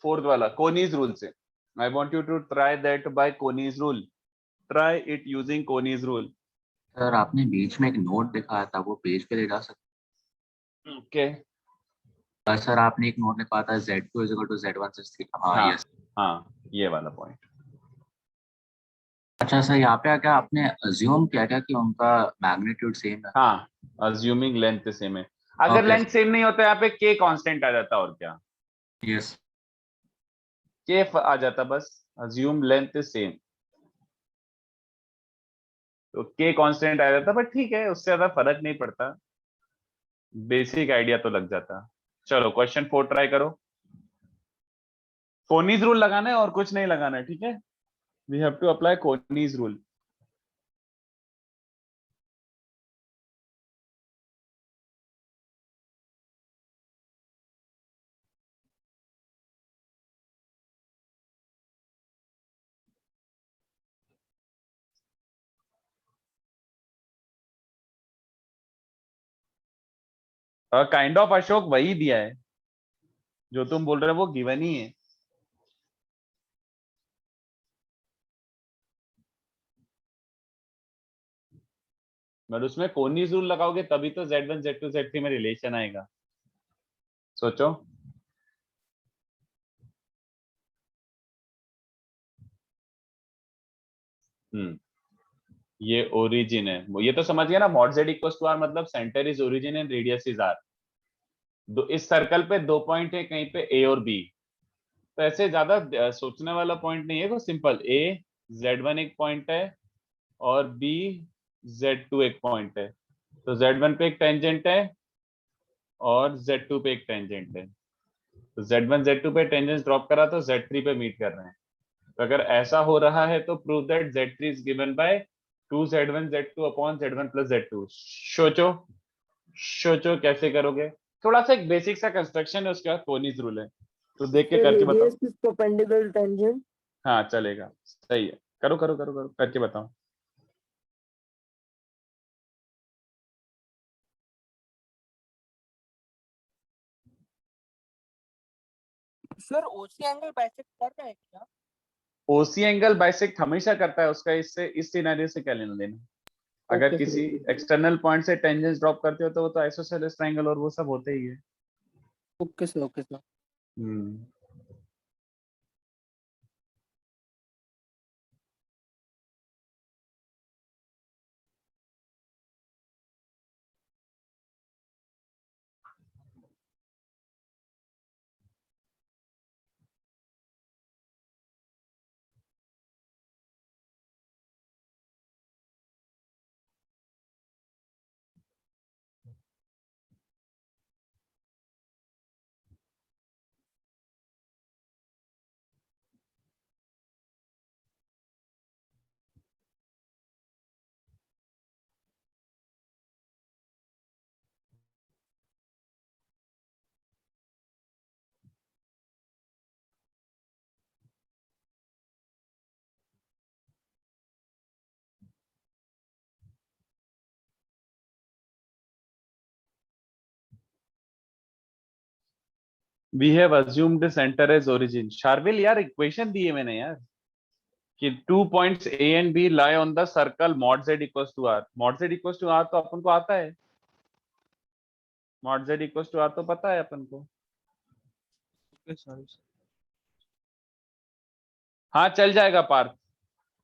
फोर्थ वाला कोनीज रूल से। I want you to try that by Coni's rule, try it using Coni's rule. Sir आपने बीच में एक नोट दिखाया था, वो पेज पे ले जा सकते ओके, हैं? सर आपने एक नोट लिखा था Z2 equal to Z1 six theta. हाँ हाँ यस। हाँ, ये वाला पॉइंट। अच्छा सर, यहाँ पे क्या आपने अज्यूम किया क्या कि उनका मैग्नीट्यूड सेम है? हाँ, अज्यूमिंग लेंथ सेम है। अगर ओके लेंथ सेम नहीं होता यहाँ पे k कांस्टेंट आ जाता, और क्या, यस। k आ जाता, बस अज्यूम लेंथ सेम, तो k कांस्टेंट आ जाता, बट ठीक है, उससे ज्यादा फर्क नहीं पड़ता, बेसिक आइडिया तो लग जाता। चलो क्वेश्चन 4 ट्राई करो। कोनीज रूल लगाना है और कुछ नहीं लगाना है, ठीक है, we have to apply Coni's rule. Kind of Ashok वही दिया है जो तुम बोल रहे हो, वो गिवन ही है। बट उसमें कोनीज रूल लगाओगे तभी तो Z1 Z2 Z3 में रिलेशन आएगा, सोचो। ये ओरिजिन है, ये तो समझ गया ना, mod Z equals to R मतलब centre is origin and radius is R. दो इस सर्कल पे दो पॉइंट है, कहीं पे A और B, तो ऐसे ज्यादा सोचने वाला पॉइंट नहीं है, वो सिंपल A Z1 एक पॉइंट है और B Z2 एक पॉइंट है, तो Z1 पे एक टेंजेंट है और Z2 पे एक टेंजेंट है, तो Z1 Z2 पे टेंजेंट ड्रॉप करा तो Z3 पे मीट कर रहे हैं। तो अगर ऐसा हो रहा है तो prove that Z3 is given bye 2Z1 Z2 upon Z1 plus Z2। सोचो, सोचो कैसे करोगे, थोड़ा सा एक बेसिक सा कंस्ट्रक्शन है, उसके बाद कोनीज रूल है, तो देख के करके बताओ। Radius is perpendicular tangent. हाँ चलेगा, सही है, करो करो करो करो, करके बताओ। सर ओसी एंगल बाइसेक्ट कर रहा है क्या? ओसी एंगल बाइसेक्ट हमेशा करता है, उसका इससे इस सिनेरियो से क्या लेना देना। अगर ओके किसी सर, एक्सटर्नल पॉइंट से टेंजेंस ड्रॉप करते हो तो वो तो आइसोसेलेस ट्रायंगल और वो सब होते ही है। Okay sir, okay sir. Hmm we have assumed centre as origin. Sharvil यार इक्वेशन दी है मैंने यार, कि 2 points A and B lie on the circle mod Z equals to R। Mod Z equals to R तो अपन को आता है, mod Z equals to R तो पता है अपन को। हाँ चल जाएगा पार्थ,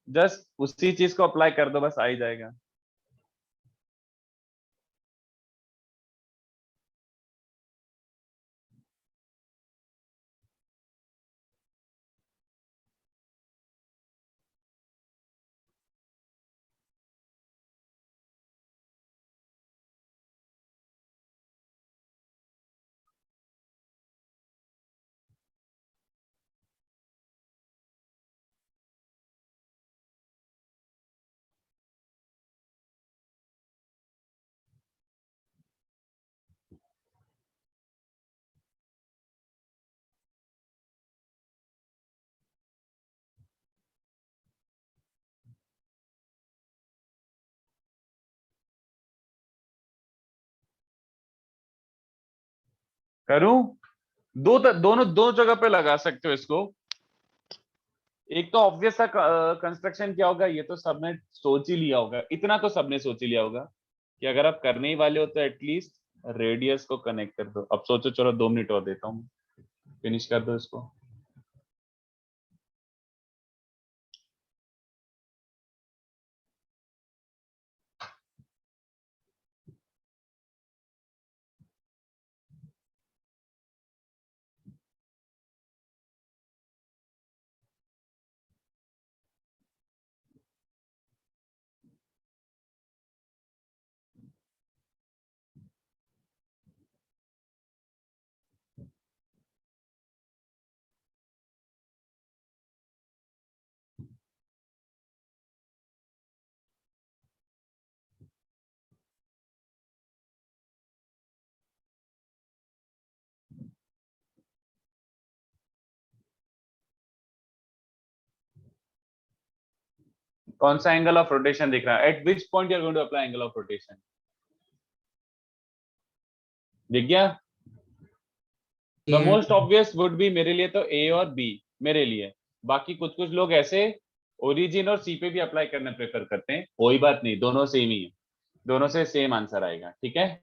जस्ट उसी चीज को अप्लाई कर दो, बस आ ही जाएगा। करूं? दोनों दो जगह पे लगा सकते हो इसको। एक तो ऑब्वियस सा कंस्ट्रक्शन क्या होगा, ये तो सबने सोच ही लिया होगा, इतना तो सबने सोच ही लिया होगा कि अगर आप करने ही वाले हो तो एटलीस्ट रेडियस को कनेक्ट कर दो। अब सोचो, चलो 2 मिनट और देता हूँ, फिनिश कर दो इसको। कौन सा एंगल ऑफ रोटेशन दिख रहा है? At which point you are going to apply angle of rotation? दिख गया? The A most obvious would be, मेरे लिए तो ए और बी मेरे लिए। बाकी कुछ कुछ लोग ऐसे ओरिजिन और सी पे भी अप्लाई करना प्रेफर करते हैं, कोई बात नहीं, दोनों सेम ही है, दोनों से सेम आंसर आएगा, ठीक है।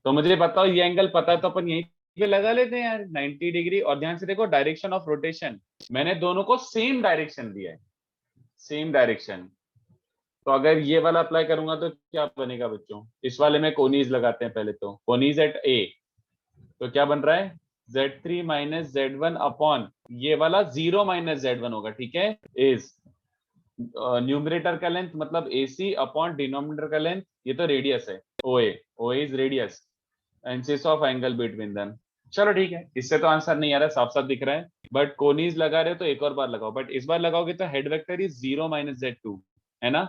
तो मुझे बताओ, ये एंगल पता है तो अपन यहीं पे लगा लेते हैं यार, 90 डिग्री। और ध्यान से देखो डायरेक्शन ऑफ रोटेशन, मैंने दोनों को सेम डायरेक्शन दिया है, सेम डायरेक्शन। तो अगर ये वाला अप्लाई करूंगा तो क्या बनेगा बच्चों? इस वाले में कोनीज लगाते हैं पहले, तो कोनीज एट ए, तो क्या बन रहा है? Z3 माइनस Z1 अपॉन ये वाला 0 माइनस Z1 होगा, ठीक है। इज न्यूमरेटर का लेंथ मतलब AC अपॉन डिनोमिनेटर का लेंथ, ये तो रेडियस है, OA is radius, एंसिस of angle between them. चलो ठीक है, इससे तो आंसर नहीं आ रहा, साफ साफ दिख रहा है, बट कोनीज लगा रहे हो तो एक और बार लगाओ, बट इस बार लगाओगे तो head vector is 0 minus Z2 है ना,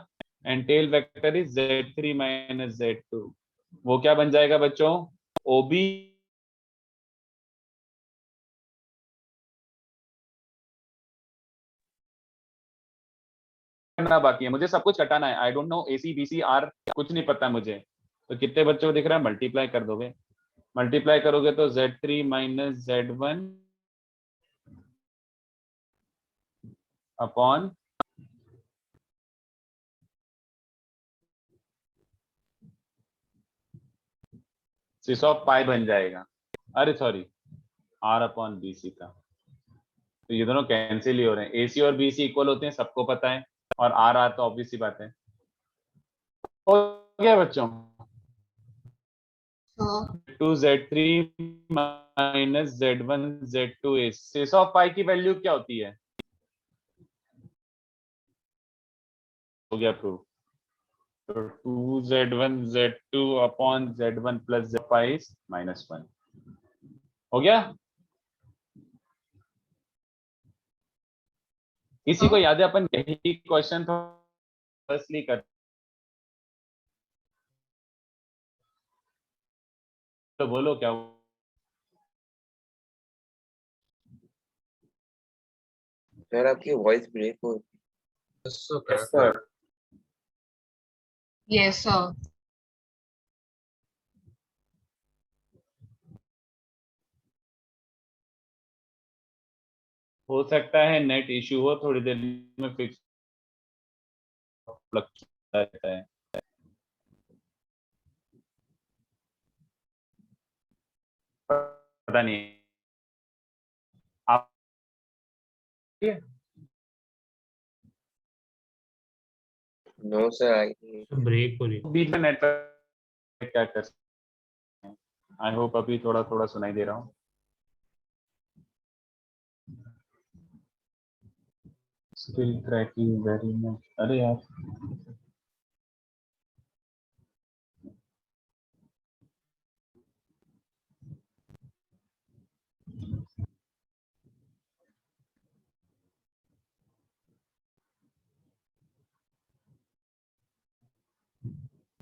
and tail vector is Z3 minus Z2। वो क्या बन जाएगा बच्चों? OB करना बाकी है, मुझे सब कुछ हटाना है। I don't know AC BC R, कुछ नहीं पता मुझे। तो कितने बच्चों को दिख रहा है? मल्टीप्लाई कर दोगे, मल्टीप्लाई करोगे तो Z3 minus Z1 upon cis of pi बन जाएगा, अरे सॉरी R अपॉन BC का। तो ये दोनों कैंसिल ही हो रहे हैं, AC और BC इक्वल होते हैं, सबको पता है, और R तो ऑब्वियस सी बात है। हो गया बच्चों? 2Z3 minus Z1 Z2 is cis of pi की वैल्यू क्या होती है? हो गया प्रूव। तो 2Z1 Z2 upon Z1 plus Z pi is -1। हो गया? किसी को याद है अपन यही क्वेश्चन फर्स्टली कर, तो बोलो क्या? सर आपकी वॉइस ब्रेक हो सर Yes, sir. हो सकता है नेट इश्यू हो, थोड़ी देर में फिक्स रहता है। पता नहीं आप नो सर आई ब्रेक हो रही है। बीच में नेटवर्क क्या कर सकते हैं। आई होप अभी थोड़ा थोड़ा सुनाई दे रहा हूँ। स्टिल क्रैकिंग वेरी मच, अरे यार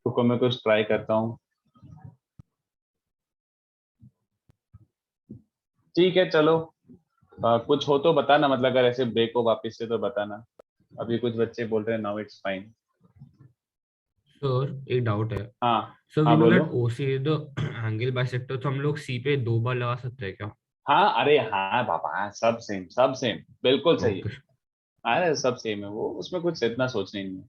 रुको, मैं कुछ ट्राई करता हूँ। ठीक है चलो, कुछ हो तो बताना, मतलब अगर ऐसे ब्रेक हो वापस से तो बताना। अभी कुछ बच्चे बोल रहे हैं नाउ इट्स फाइन। सर एक डाउट है हाँ सर, हाँ वी नो दैट बोलो। OC is the angle bisector, तो हम लोग C पे 2 बार लगा सकते हैं क्या? हाँ अरे हाँ पापा, हाँ, सब सेम बिल्कुल सही है। ओके। अरे सब सेम है वो, उसमें कुछ इतना सोचने नहीं है।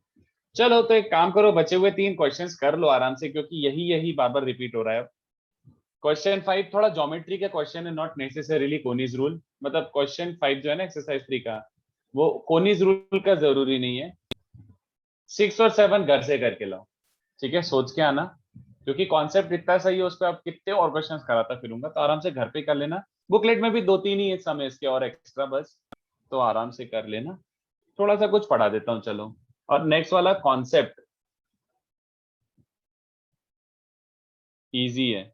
चलो तो एक काम करो, बचे हुए 3 क्वेश्चंस कर लो आराम से, क्योंकि यही यही बार बार रिपीट हो रहा है। क्वेश्चन 5 थोड़ा ज्योमेट्री का क्वेश्चन है, नॉट नेसेसरीली कोनीज रूल। मतलब क्वेश्चन 5 जो है ना एक्सरसाइज 3 का, वो कोनीज रूल का जरूरी नहीं है। 6 और 7 घर से करके लाओ, ठीक है, सोच के आना, क्योंकि कॉन्सेप्ट इतना सही है, उस पर आप कितने और क्वेश्चंस कराता फिरूंगा, तो आराम से घर पे कर लेना। बुकलेट में भी 2-3 ही समय इसके और एक्स्ट्रा बस, तो आराम से कर लेना। थोड़ा सा कुछ पढ़ा देता हूँ चलो। और नेक्स्ट वाला कॉन्सेप्ट इजी है।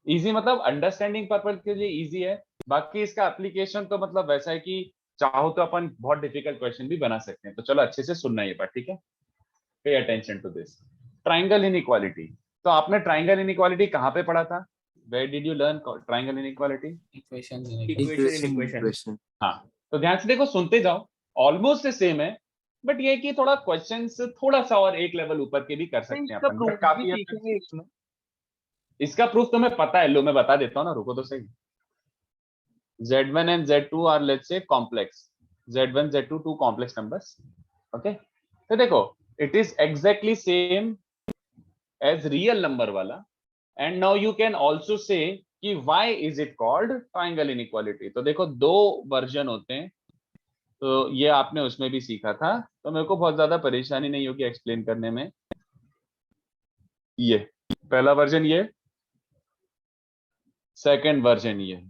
इजी मतलब अंडरस्टैंडिंग पर्पज के लिए इजी है, बाकी इसका एप्लीकेशन तो मतलब वैसा है कि चाहो तो अपन बहुत डिफिकल्ट क्वेश्चन भी बना सकते हैं। तो चलो अच्छे से सुनना ये बात, ठीक है। Pay attention to this. Triangle inequality, तो आपने ट्राइंगल इनइक्वालिटी कहाँ पे पढ़ा था? Where did you learn triangle inequality? Equation. हाँ, तो ध्यान से देखो, सुनते जाओ, ऑलमोस्ट सेम है, बट ये कि थोड़ा क्वेश्चन थोड़ा सा और एक लेवल ऊपर के भी कर सकते हैं इसका अपन, प्रूफ बट भी काफी हद तक। सीखेंगे इसमें। इसका प्रूफ तुम्हें पता है, लो मैं बता देता हूँ ना, रुको तो सही। Z1 and Z2 are let's say complex. Z1, Z2 two complex numbers. Okay. तो देखो, it is exactly same as real number वाला, and now you can also say कि why is it called triangle inequality. तो देखो दो version होते हैं, तो ये आपने उसमें भी सीखा था, तो मेरे को बहुत ज्यादा परेशानी नहीं होगी एक्सप्लेन करने में। ये पहला वर्जन, ये सेकंड वर्जन, ये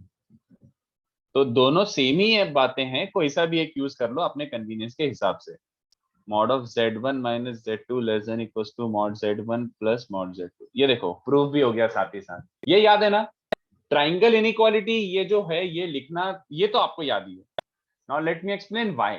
तो दोनों सेम ही है, बातें हैं, कोई सा भी एक यूज कर लो अपने कन्वीनियंस के हिसाब से। Mod of Z1 minus Z2 less than equals to mod Z1 plus mod Z2। ये देखो प्रूफ भी हो गया साथ ही साथ। ये याद है ना, ट्राइंगल इनइक्वालिटी ये जो है ये लिखना, ये तो आपको याद ही है। Now let me explain why.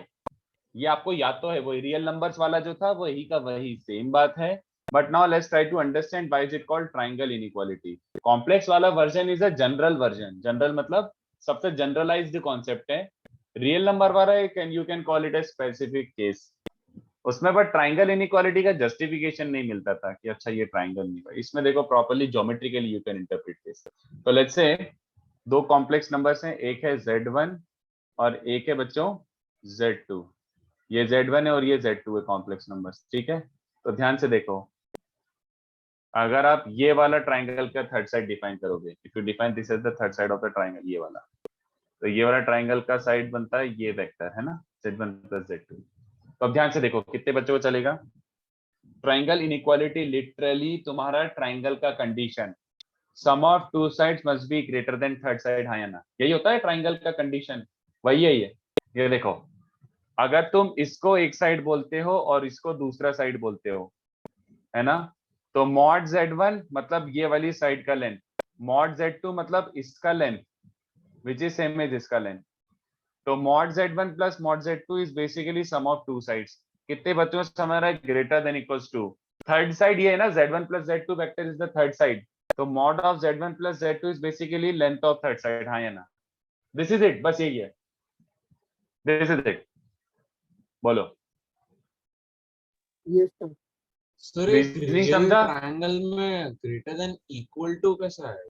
ये आपको याद तो है, वो रियल नंबर्स वाला जो था वही का वही सेम बात है, but now let's try to understand why is it called triangle inequality. Complex वाला version is a general version, general मतलब सबसे जनरलाइज्ड कॉन्सेप्ट है। रियल नंबर वाला you can call it a specific case. उसमें but triangle inequality का justification नहीं मिलता था कि अच्छा ये ट्राइंगल नहीं है। इसमें देखो properly geometrically you can interpret this. तो लेट्स से दो कॉम्प्लेक्स नंबर्स हैं, एक है Z1 और एक है बच्चों Z2। ये Z1 है और ये Z2 है कॉम्प्लेक्स नंबर्स, ठीक है। तो ध्यान से देखो, अगर आप ये वाला ट्राइंगल का थर्ड साइड डिफाइन करोगे, if you define this as the third side of the triangle, ये वाला, तो ये वाला ट्राइंगल का साइड बनता है ये वेक्टर है ना, Z1 प्लस Z2। तो अब ध्यान से देखो कितने बच्चों को चलेगा। ट्राइंगल इनइक्वालिटी लिटरली तुम्हारा ट्राइंगल का condition, sum of two sides must be greater than third side, हाँ या ना, यही होता है ट्राइंगल का कंडीशन, वही है ये देखो, अगर तुम इसको एक साइड बोलते हो और इसको दूसरा साइड बोलते हो, है ना, तो मॉड Z1 मतलब ये वाली साइड का लेंथ, मॉड Z2 मतलब इसका length which is same as इसका लेंथ। तो mod Z1 plus mod Z2 is basically sum of two sides. कितने बच्चों में समझ रहा है greater than equals to, third side ये है ना, Z1 plus Z2 vector is the third side, तो mod of Z1 plus Z2 is basically length of third side, हाँ या ना, दिस इज इट, बस यही है, दिस इज इट, बोलो। ये सब सर Reasoning समझा? ट्रायंगल में ग्रेटर देन इक्वल टू कैसा है?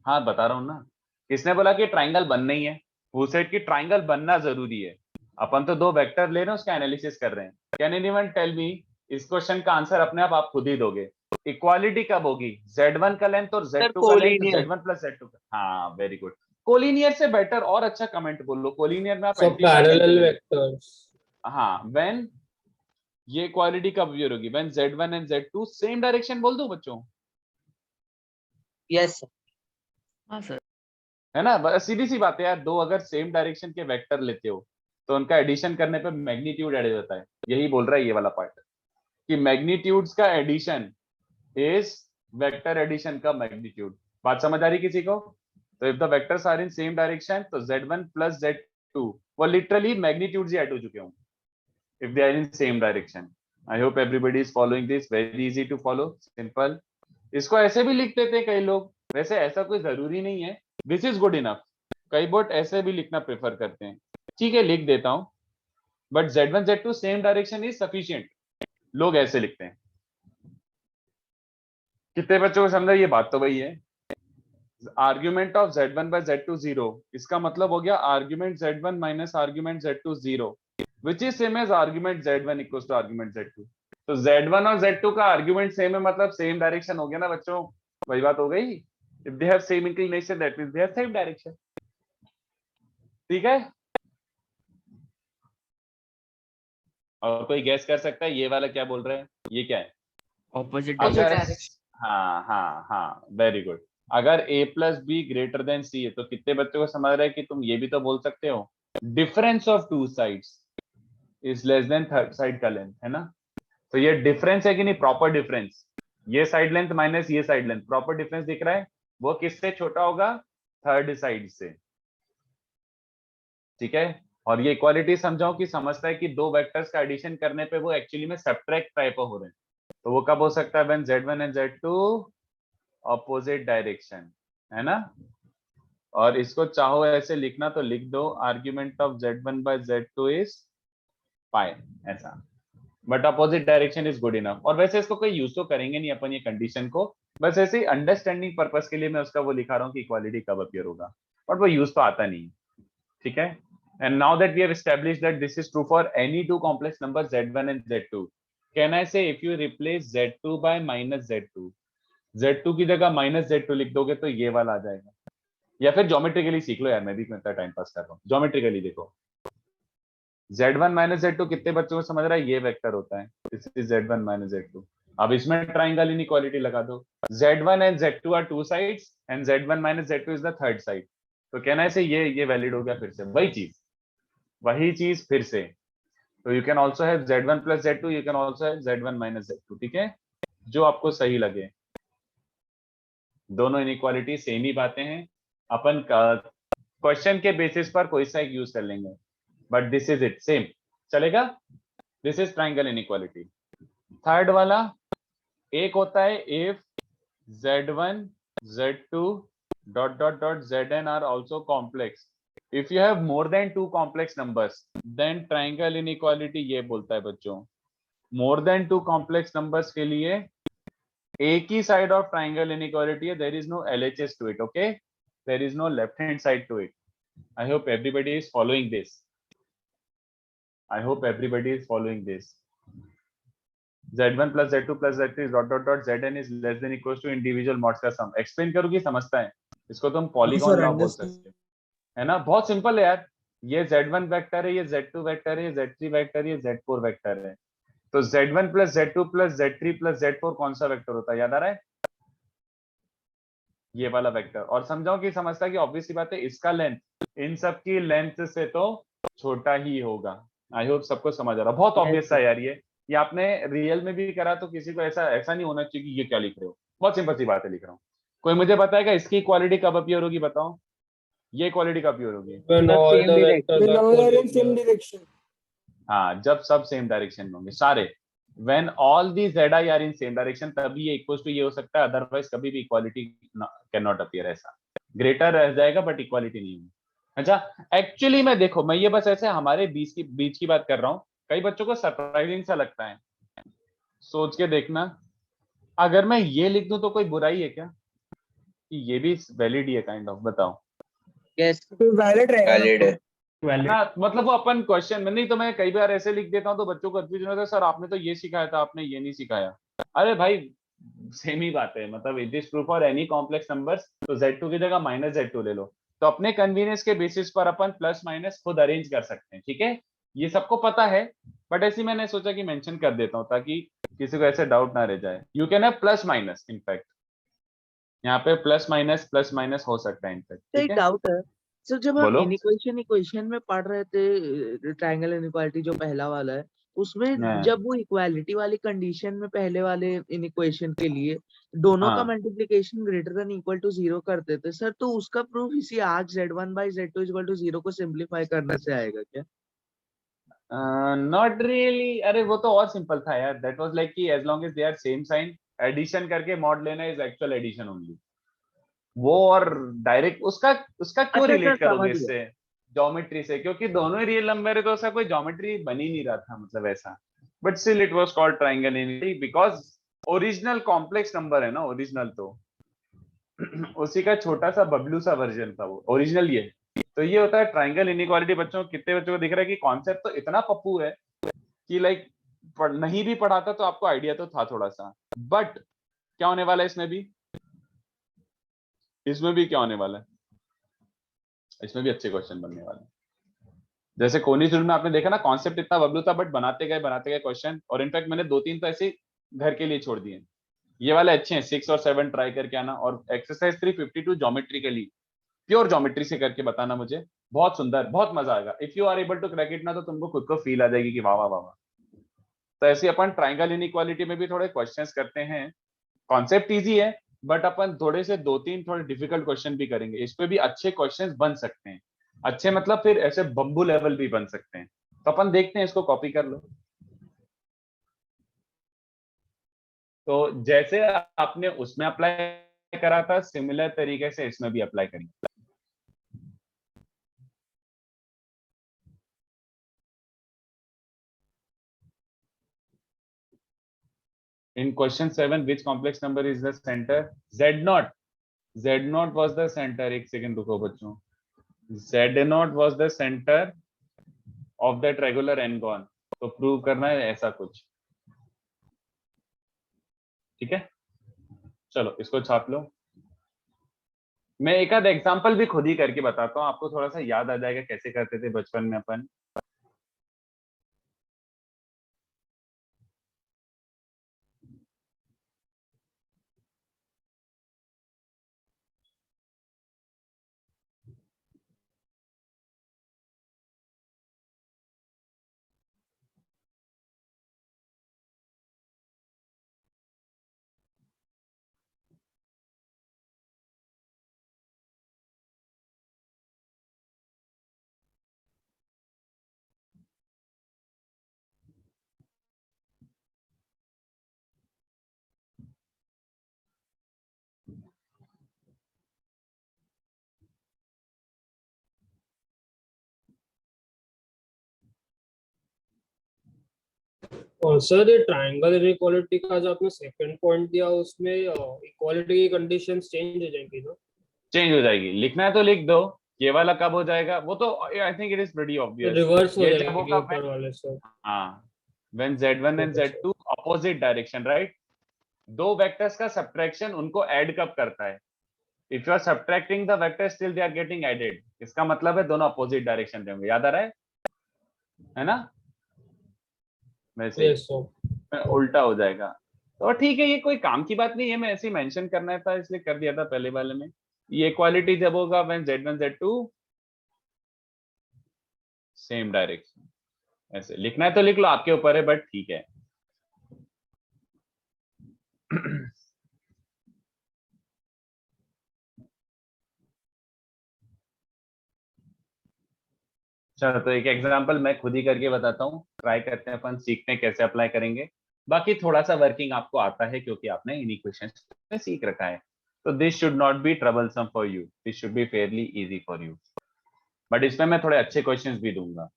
हाँ बता रहा हूँ ना, किसने बोला कि ट्राइंगल बनना ही है? वो सेट की ट्राइंगल बनना जरूरी है, अपन तो दो वेक्टर ले रहे हैं उसका एनालिसिस कर रहे हैं। कैन एनीवन टेल मी, इस क्वेश्चन का आंसर अपने आप खुद ही दोगे। इक्वालिटी कब होगी? Z1 का लेंथ और Z2 का लेंथ, Z1 प्लस Z2 का, हाँ वेरी गुड। कोलिनियर से बेटर और अच्छा कमेंट बोलो, कोलिनियर में आप So parallel vectors. हाँ, व्हेन ये इक्वालिटी कब अपियर होगी? When Z1 and Z2 same direction, बोल दो बच्चों, यस हाँ सर। है ना, बस सीधी सी बात है यार, दो अगर सेम डायरेक्शन के वेक्टर लेते हो तो उनका एडिशन करने पे मैग्नीट्यूड ऐड हो जाता है, यही बोल रहा है ये वाला पार्ट, कि मैग्नीट्यूड्स का एडिशन इज वेक्टर एडिशन का मैग्नीट्यूड। बात समझ आ रही किसी को? तो if the vectors are in same direction तो Z1 प्लस Z2 वो लिटरली मैग्नीट्यूड्स ही ऐड हो चुके होंगे if they are in same direction. I hope everybody is following this, very easy to follow, simple. इसको ऐसे भी लिख देते हैं कई लोग, वैसे ऐसा कोई जरूरी नहीं है, this is good enough। कई बोट ऐसे भी लिखना प्रेफर करते हैं, ठीक है लिख देता हूं, but Z1 Z2 same direction is sufficient, लोग ऐसे लिखते हैं, कितने बच्चों को समझा? ये बात तो वही है, argument of z1 by z2 0, इसका मतलब हो गया argument z1 minus argument z2 0, which is same as argument z1 equals to argument z2। तो z1 और z2 का आर्ग्यूमेंट सेम है, मतलब सेम डायरेक्शन हो गया ना बच्चों, वही बात हो गई। If they have same inclination that means they have same direction. ठीक है, और कोई गैस कर सकता है ये वाला क्या बोल रहे हैं? ये क्या है? Opposite अगर direction. हाँ वेरी गुड, अगर a plus B greater than C है तो कितने बच्चों को समझ रहा है कि तुम ये भी तो बोल सकते हो difference of two sides is less then third side का लेंथ, है ना? तो ये डिफरेंस है कि नहीं? प्रॉपर डिफरेंस, ये साइड लेंथ माइनस ये साइड लेंथ, प्रॉपर डिफरेंस दिख रहा है, वो किससे छोटा होगा? थर्ड साइड से। ठीक है, और ये इक्वालिटी समझाओ कि समझता है कि दो वेक्टर्स का एडिशन करने पे वो एक्चुअली में सब्ट्रैक्ट टाइप हो रहे हैं, तो वो कब हो सकता है? When z1 and z2 opposite direction, है ना? और इसको चाहो ऐसे लिखना तो लिख दो, argument of z1 by z2 is pi, ऐसा, but opposite direction is good enough. और वैसे इसको कोई यूज तो करेंगे नहीं अपन ये कंडीशन को, बस ऐसे ही अंडरस्टैंडिंग पर्पस के लिए मैं उसका वो लिखा रहा हूँ कि इक्वालिटी कब अपीयर होगा, बट वो यूज तो आता नहीं। ठीक है, and now that we have established that this is true for any two complex numbers z1 and z2, can I say if you replace z2 by minus z2, z2 की जगह minus z2 लिख दोगे तो ये वाला आ जाएगा, या फिर ज्योमेट्रिकली सीख लो यार, मैं भी इतना टाइम पास कर रहा हूँ। ज्योमेट्रिकली देखो, z1 minus z2 कितने बच्चों को समझ रहा है? ये वेक्टर होता है, this is z1 minus z2। अब इसमें ट्राइंगल इनइक्वालिटी लगा दो, z1 and z2 are two sides and z1 minus z2 is the third side, तो कहना है ये वैलिड हो गया, फिर से वही चीज फिर से। तो you can also have z1 plus z2, you can also have z1 minus z2। ठीक है, जो आपको सही लगे, दोनों इनइक्वालिटी सेम ही बातें हैं, अपन क्वेश्चन के बेसिस पर कोई सा एक यूज कर लेंगे, but this is it, same चलेगा। This is triangle inequality. Third वाला एक होता है if z1 z2 dot dot dot zn are also complex, if you have more than two complex numbers then triangle inequality ये बोलता है बच्चों, more than two complex numbers के लिए एक ही side of triangle inequality है, there is no LHS to it, okay, there is no left hand side to it. I hope everybody is following this. I hope everybody is following this. z1 plus z2 plus z3 dot dot dot zn is less than equals to individual mods का sum। Explain करूंगी, समझता है इसको तुम polygon law बोल सकते हो, है ना? बहुत सिंपल है यार, ये z1 वेक्टर है, ये z2 वेक्टर है, ये z3 वेक्टर है, ये z4 वेक्टर है, तो z1 plus z2 plus z3 plus z4 कौन सा वेक्टर होता है? याद आ रहा है? ये वाला वेक्टर। और समझाओ कि समझता है कि ऑब्वियसली बात है इसका लेंथ इन सब की लेंथ से तो छोटा ही होगा। आई होप सबको समझ आ रहा, बहुत ऑब्वियस है यार, ये आपने रियल में भी करा तो किसी को ऐसा नहीं होना चाहिए कि ये क्या लिख रहे हो, बहुत सिंपल सी बात है लिख रहा हूँ। कोई मुझे बताएगा इसकी क्वालिटी कब अपीयर होगी? बताओ, ये क्वालिटी कब अपीयर होगी? When all the vectors are collinear. हाँ, जब सब सेम डायरेक्शन में होंगे सारे, when all the zi are in same direction तभी ये इक्वल्स टू ये हो सकता है, अदरवाइज कभी भी इक्वालिटी कैन नॉट अपीयर। ऐसा ग्रेटर रह जाएगा बट इक्वालिटी नहीं होगी। अच्छा, एक्चुअली में देखो, मैं ये बस ऐसे हमारे बीच की बात कर रहा हूँ, कई बच्चों को सरप्राइजिंग सा लगता है, सोच के देखना, अगर मैं ये लिख दूं तो कोई बुराई है क्या कि ये भी वैलिड ही है काइंड ऑफ? बताओ। यस, वैलिड रहेगा ना? ना, मतलब वो अपन क्वेश्चन में नहीं, तो मैं कई बार ऐसे लिख देता हूँ तो बच्चों को कंफ्यूजन होता है, सर आपने तो ये सिखाया था, आपने ये नहीं सिखाया। अरे भाई सेम ही बात है, मतलब it is true for any complex numbers, तो z2 की जगह माइनस z2 ले लो, तो अपने कन्वीनियंस के बेसिस पर अपन प्लस माइनस खुद अरेंज कर सकते हैं। ठीक है, ये सबको पता है, बट ऐसे मैंने सोचा कि मेंशन कर देता हूँ ताकि किसी को ऐसे डाउट ना रह जाए। You can have plus minus, in fact यहाँ पे प्लस माइनस हो सकता है इनफैक्ट। तो एक डाउट है सर, जब हम बोलो। इक्वेशन में पढ़ रहे थे ट्रायंगल इनइक्वालिटी जो पहला वाला है, उसमें हाँ। जब वो इक्वालिटी वाली कंडीशन में पहले वाले इनइक्वेशन के लिए दोनों का हाँ। Multiplication greater than equal to 0 करते थे सर, तो उसका प्रूफ इसी आज z1 by z2 equal to 0 को सिंपलीफाई करने से आएगा क्या? नॉट रियली, अरे वो तो और सिंपल था यार, दैट वाज लाइक कि as long as they are same sign, addition करके मॉड लेना इज एक्चुअल एडिशन ओनली, वो और डायरेक्ट उसका क्यों अच्छा, रिलेट समझ करोगे गया। इससे ज्योमेट्री से, क्योंकि दोनों ही रियल नंबर है तो उसका कोई ज्योमेट्री बन ही नहीं रहा था, मतलब ऐसा। But still it was called triangle inequality because original complex number है ना, ओरिजिनल तो उसी का छोटा सा बबलू सा वर्जन था वो, ओरिजिनल ये। तो ये होता है ट्रायंगल इनइक्वालिटी। बच्चों कितने बच्चों को दिख रहा है कि कॉन्सेप्ट तो इतना पप्पू है कि लाइक नहीं भी पढ़ाता तो आपको आइडिया तो था थोड़ा सा। बट क्या होने वाला है इसमें भी, क्या होने वाला है, इसमें भी अच्छे क्वेश्चन बनने वाले हैं। जैसे कोनी रूल में आपने देखा ना, कॉन्सेप्ट इतना बबलू था बट बनाते गए क्वेश्चन। और इनफैक्ट मैंने 2-3 तो ऐसे घर के लिए छोड़ दिए। ये वाले अच्छे हैं, 6 और 7 ट्राई करके आना। और एक्सरसाइज 352 ज्योमेट्रिकली, प्योर ज्योमेट्री से करके बताना मुझे, बहुत सुंदर, बहुत मजा आएगा। If you are able to crack it ना, तो तुमको खुद को फील आ जाएगी कि वाह वाह वाह वाह। तो ऐसे अपन ट्राइंगल इनइक्वालिटी में भी थोड़े क्वेश्चंस करते हैं। कॉन्सेप्ट इजी है बट अपन थोड़े से 2-3 थोड़े डिफिकल्ट क्वेश्चन भी करेंगे। इस पे भी अच्छे क्वेश्चंस बन सकते हैं, अच्छे मतलब फिर ऐसे बम्बू लेवल भी बन सकते हैं। तो अपन देखते हैं, इसको कॉपी कर लो। तो जैसे आपने उसमें अप्लाई करा था, सिमिलर तरीके से इसमें भी अप्लाई करेंगे। In question 7, which complex number is the center? Z0. Z0 was the center. एक सेकंड रुको बच्चों। Z0 was the center of that regular n-gon. तो प्रूव करना है ऐसा कुछ, ठीक है। चलो इसको छाप लो। मैं एक आध एग्जांपल भी खुद ही करके बताता हूँ, आपको थोड़ा सा याद आ जाएगा कैसे करते थे बचपन में अपन। और सर ये ट्रायंगल इनइक्वालिटी का जो आपने सेकंड पॉइंट दिया उसमें इक्वालिटी की कंडीशंस चेंज हो जाएंगी ना? चेंज हो जाएगी, लिखना है तो लिख दो। ये वाला कब हो जाएगा वो तो I think it is pretty obvious. Reverse हो ये जब जाएगी होगा ऊपर वाले सर। हाँ, when Z1 and Okay, sir. Z2 opposite direction, right? दो वेक्टर्स का सब्ट्रैक्शन उनको ऐड कब करता है? If you are subtracting the vector still they are getting added, इसका मतलब है दोनों अपोजिट डायरेक्शन में होंगे। याद आ रहा है ना? वैसे Yes, sir. उल्टा हो जाएगा। तो ठीक है, ये कोई काम की बात नहीं है, मैं ऐसे ही मेंशन करना था इसलिए कर दिया था पहले वाले में। ये इक्वालिटी जब होगा when Z1 Z2 same direction. ऐसे लिखना है तो लिख लो, आपके ऊपर है, बट ठीक है। चलो तो एक एग्जांपल मैं खुद ही करके बताता हूँ, ट्राई करते हैं अपन, सीखते हैं कैसे अप्लाई करेंगे। बाकी थोड़ा सा वर्किंग आपको आता है क्योंकि आपने इन इक्वेशंस में सीख रखा है। तो this should not be troublesome for you, this should be Fairlie easy for you. But इसमें मैं थोड़े अच्छे क्वेश्चंस भी दूंगा।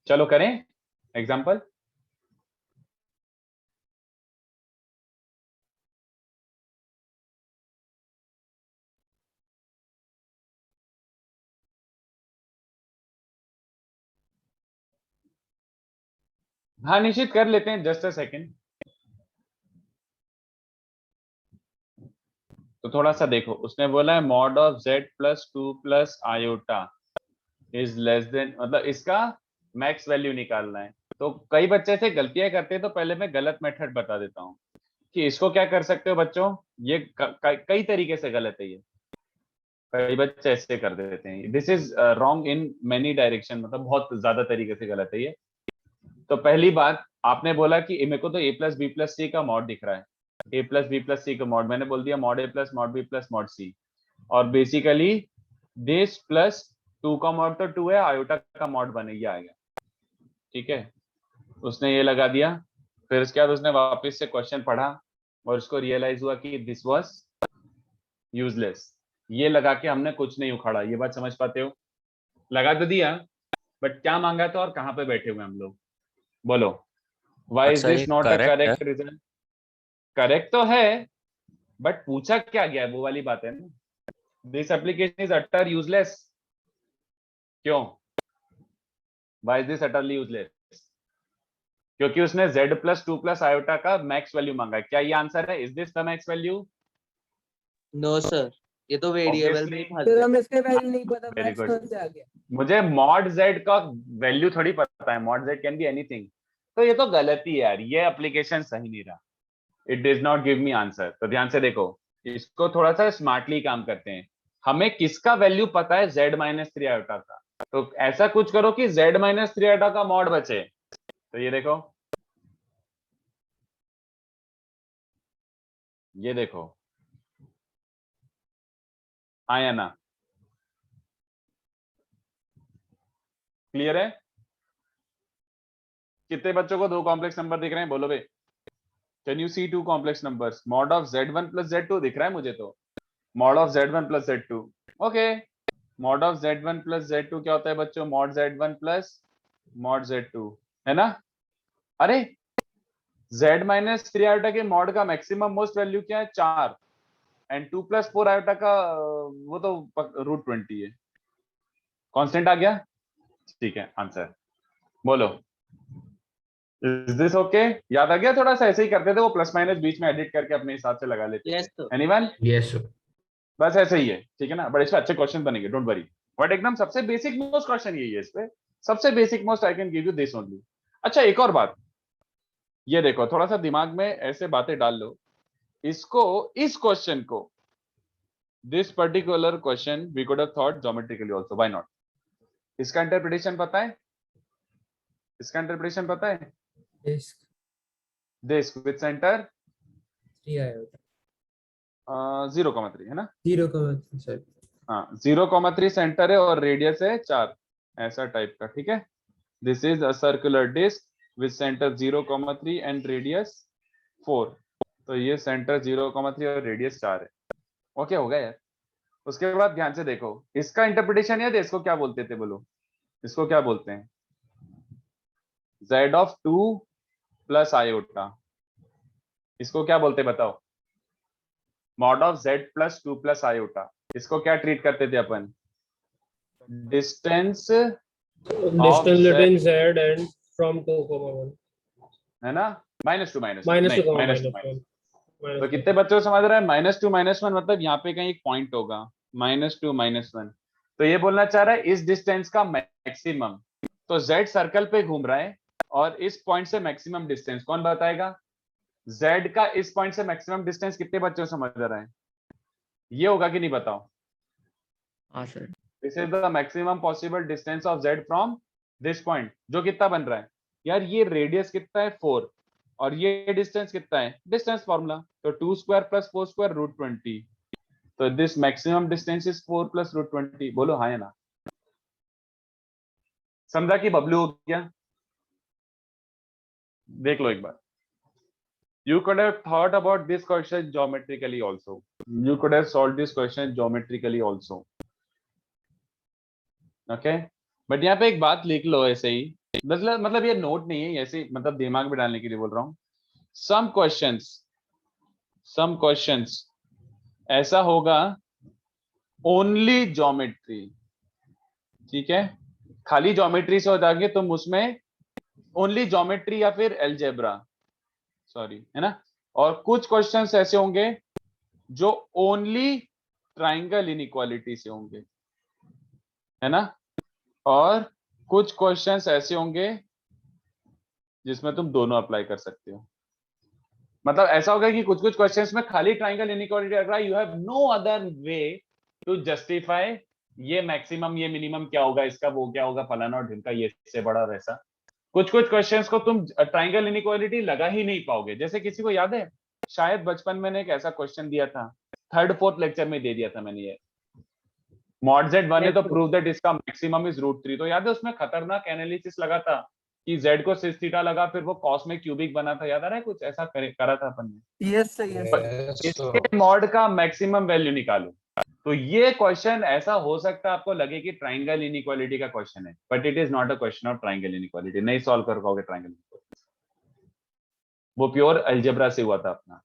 चलो करें एग्जांपल। हाँ निश्चित कर लेते हैं, जस्ट अ सेकेंड। तो थोड़ा सा देखो, उसने बोला है mod of z plus 2 plus iota is less then, मतलब इसका मैक्स वैल्यू निकालना है। तो कई बच्चे से गलतियां करते हैं, तो पहले मैं गलत मेथड बता देता हूँ कि इसको क्या कर सकते हो बच्चों। ये कई तरीके से गलत है। ये कई बच्चे ऐसे कर देते हैं, this is wrong in many direction, मतलब बहुत ज्यादा तरीके से गलत है ये। तो पहली बात, आपने बोला कि मेरे को तो a प्लस बी प्लस सी का मॉड दिख रहा है, a प्लस बी प्लस सी का मॉड, मैंने बोल दिया mod a plus mod b plus mod c. और बेसिकली दिस प्लस 2 का मॉड तो 2 है, आयोटा का मॉड 1 है, ये आ गया। ठीक है, उसने ये लगा दिया, फिर उसके बाद उसने वापस से क्वेश्चन पढ़ा और उसको रियलाइज हुआ कि दिस वाज यूजलेस। ये लगा के हमने कुछ नहीं उखाड़ा, ये बात समझ पाते हो? लगा तो दिया, बट क्या मांगा था और कहाँ पे बैठे हुए हम लोग, बोलो? व्हाई इज अच्छा, ये दिस नॉट अ correct है? Correct result? करेक्ट तो है, बट पूछा क्या गया है, वो वाली बात है ना। This application is utter useless. क्यों? Why is this utterly useless? क्योंकि उसने z प्लस 2 प्लस आयोटा का मैक्स वैल्यू मांगा है। क्या ये आंसर है? Is this the max value? No sir, ये तो वेरिएबल में ही Obviously. फंस फिर गया। हमें इसके वैल्यू नहीं पता, Very मैक्स good. कहाँ से आ गया? मुझे मॉड z का वैल्यू थोड़ी पता है, mod z can be anything. तो ये तो गलती है यार, ये एप्लीकेशन सही नहीं रहा। It does not give me answer. तो ध्यान से देखो, इसको थोड़ा सा स्मार्टली काम करते हैं। हमें किसका वैल्यू पता है? z माइनस 3 आयोटा का। तो ऐसा कुछ करो कि z माइनस 3 आयोटा का मॉड बचे। तो ये देखो, ये देखो, हाँ या ना? क्लियर है? कितने बच्चों को दो कॉम्प्लेक्स नंबर दिख रहे हैं, बोलो भाई? Can you see two complex numbers? Mod of z1 plus z2 दिख रहा है मुझे तो। Mod of z1 plus z2, okay. Mod of z1 plus z2 क्या होता है बच्चों? Mod z1 plus mod z2, है ना? अरे z माइनस 3 आयोटा के मॉड का मैक्सिमम मोस्ट वैल्यू क्या है? 4, एंड 2 प्लस 4 आयोटा का वो तो √20 है। कांस्टेंट आ गया? ठीक है, आंसर बोलो। Is this okay? याद आ गया? थोड़ा सा ऐसे ही करते थे वो, प्लस माइनस बीच में एडिट करके अपने हिसाब से लगा लेते यस थे। सर। एनीवन? Yes sir. बस ऐसे ही है, ठीक है ना? बट इसमें अच्छे क्वेश्चन बनेंगे, डोंट वरी। बट एकदम सबसे बेसिक मोस्ट क्वेश्चन यही है इस पे, सबसे basic most I can give you this only. अच्छा, एक और बात, ये देखो, थोड़ा सा दिमाग में ऐसे बातें डाल लो। इसको, इस क्वेश्चन को, this particular question we could have thought geometrically also, why not? इसका इंटरप्रिटेशन पता है? इसका इंटरप्रिटेशन पता है? Disk this with centre 3 iota. 0,3 है ना? 0,3 sir. हाँ, 0,3 सेंटर है और रेडियस है 4, ऐसा टाइप का, ठीक है? This is a circular disc with centre 0,3 and radius 4। तो ये सेंटर 0,3 और रेडियस 4 है। ओके, हो गया यार? उसके बाद ध्यान से देखो, इसका इंटरप्रिटेशन याद है? इसको क्या बोलते थे, बोलो? इसको क्या बोलते हैं? z ऑफ 2 प्लस आयोटा, इसको क्या बोलते हैं बताओ? Mod of z plus 2 plus iota, इसको क्या ट्रीट करते थे अपन? Distance Distance between z and from 2,1 है ना? -2 minus नहीं, 2, -2 minus -2। 1 तो कितने बच्चों को समझ रहा है? -2 -1 मतलब यहाँ पे कहीं एक पॉइंट होगा, -2 -1। तो ये बोलना चाह रहा है इस डिस्टेंस का मैक्सिमम। तो z सर्कल पे घूम रहा है और इस पॉइंट से मैक्सिमम डिस्टेंस कौन बताएगा? z का इस पॉइंट से मैक्सिमम डिस्टेंस कितने बच्चों को समझ रहा है? ये होगा कि नहीं, बताओ? हाँ sir. This is the maximum possible distance of z from this point, जो कितना बन रहा है यार? ये रेडियस कितना है? 4, और ये डिस्टेंस कितना है? डिस्टेंस फॉर्मूला, तो 2 स्क्वायर प्लस 4 स्क्वायर √20। तो this maximum distance is 4 plus √20। बोलो हाँ या ना? समझा कि बबलू हो गया? देख लो एक बार। You could have thought about this question geometrically also. You could have solved this question geometrically also. Okay? But यहाँ पे एक बात लिख लो ऐसे ही, मतलब ये नोट नहीं है, ऐसे मतलब दिमाग में डालने के लिए बोल रहा हूँ। some questions ऐसा होगा only geometry, ठीक है? खाली ज्योमेट्री से हो जाएंगे तुम उसमें ओनली ज्योमेट्री या फिर एलजेब्रा, सॉरी, है ना? और कुछ क्वेश्चंस ऐसे होंगे जो ओनली ट्राइंगल इनइक्वालिटी से होंगे, है ना? और कुछ क्वेश्चंस ऐसे होंगे जिसमें तुम दोनों अप्लाई कर सकते हो। मतलब ऐसा होगा कि कुछ कुछ क्वेश्चंस में खाली ट्राइंगल इनइक्वालिटी लग रहा है, you have no other way to justify ये मैक्सिमम ये मिनिमम क्या होगा, इसका वो क्या होगा, फलाना और ढिमका, ये इससे बड़ा वैसा। कुछ कुछ क्वेश्चंस को तुम ट्राइंगल इनइक्वालिटी लगा ही नहीं पाओगे। जैसे किसी को याद है, शायद बचपन में एक ऐसा क्वेश्चन दिया था, 3rd 4th लेक्चर में दे दिया था मैंने, ये मॉड z 1 है तो प्रूव दैट इसका मैक्सिमम इज √3। तो याद है उसमें खतरनाक एनालिसिस लगा था कि z को सिस थीटा लगा फिर वो cos में क्यूबिक बना था, याद आ रहा है? कुछ ऐसा करा था अपन ने। Yes, इसके मॉड का मैक्सिमम वैल्यू निकालो। तो ये क्वेश्चन ऐसा हो सकता है आपको लगे कि ट्राइंगल इनइक्वालिटी का क्वेश्चन है, but it is not a question of triangle inequality. नहीं सॉल्व कर पाओगे ट्राइंगल इनइक्वालिटी, वो प्योर अलजेब्रा से हुआ था अपना,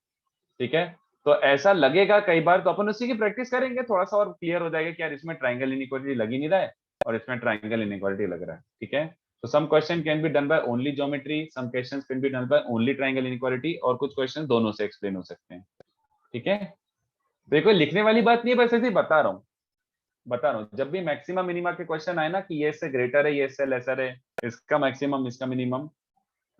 ठीक है? तो ऐसा लगेगा कई बार, तो अपन उसी की प्रैक्टिस करेंगे, थोड़ा सा और क्लियर हो जाएगा कि यार इसमें ट्राइंगल इनइक्वालिटी लग ही नहीं रहा है और इसमें ट्राइंगल इनइक्वालिटी लग रहा है, ठीक है? तो some question can be done by only geometry, some questions can be done by only triangle inequality, और कुछ क्वेश्चन दोनों से एक्सप्लेन हो सकते हैं, ठीक है? देखो लिखने वाली बात नहीं है, बस ऐसे ही बता रहा हूँ। जब भी मैक्सिमम मिनिमा के क्वेश्चन आए ना कि ये इससे ग्रेटर है, ये इससे लेसर है, इसका मैक्सिमम इसका मिनिमम,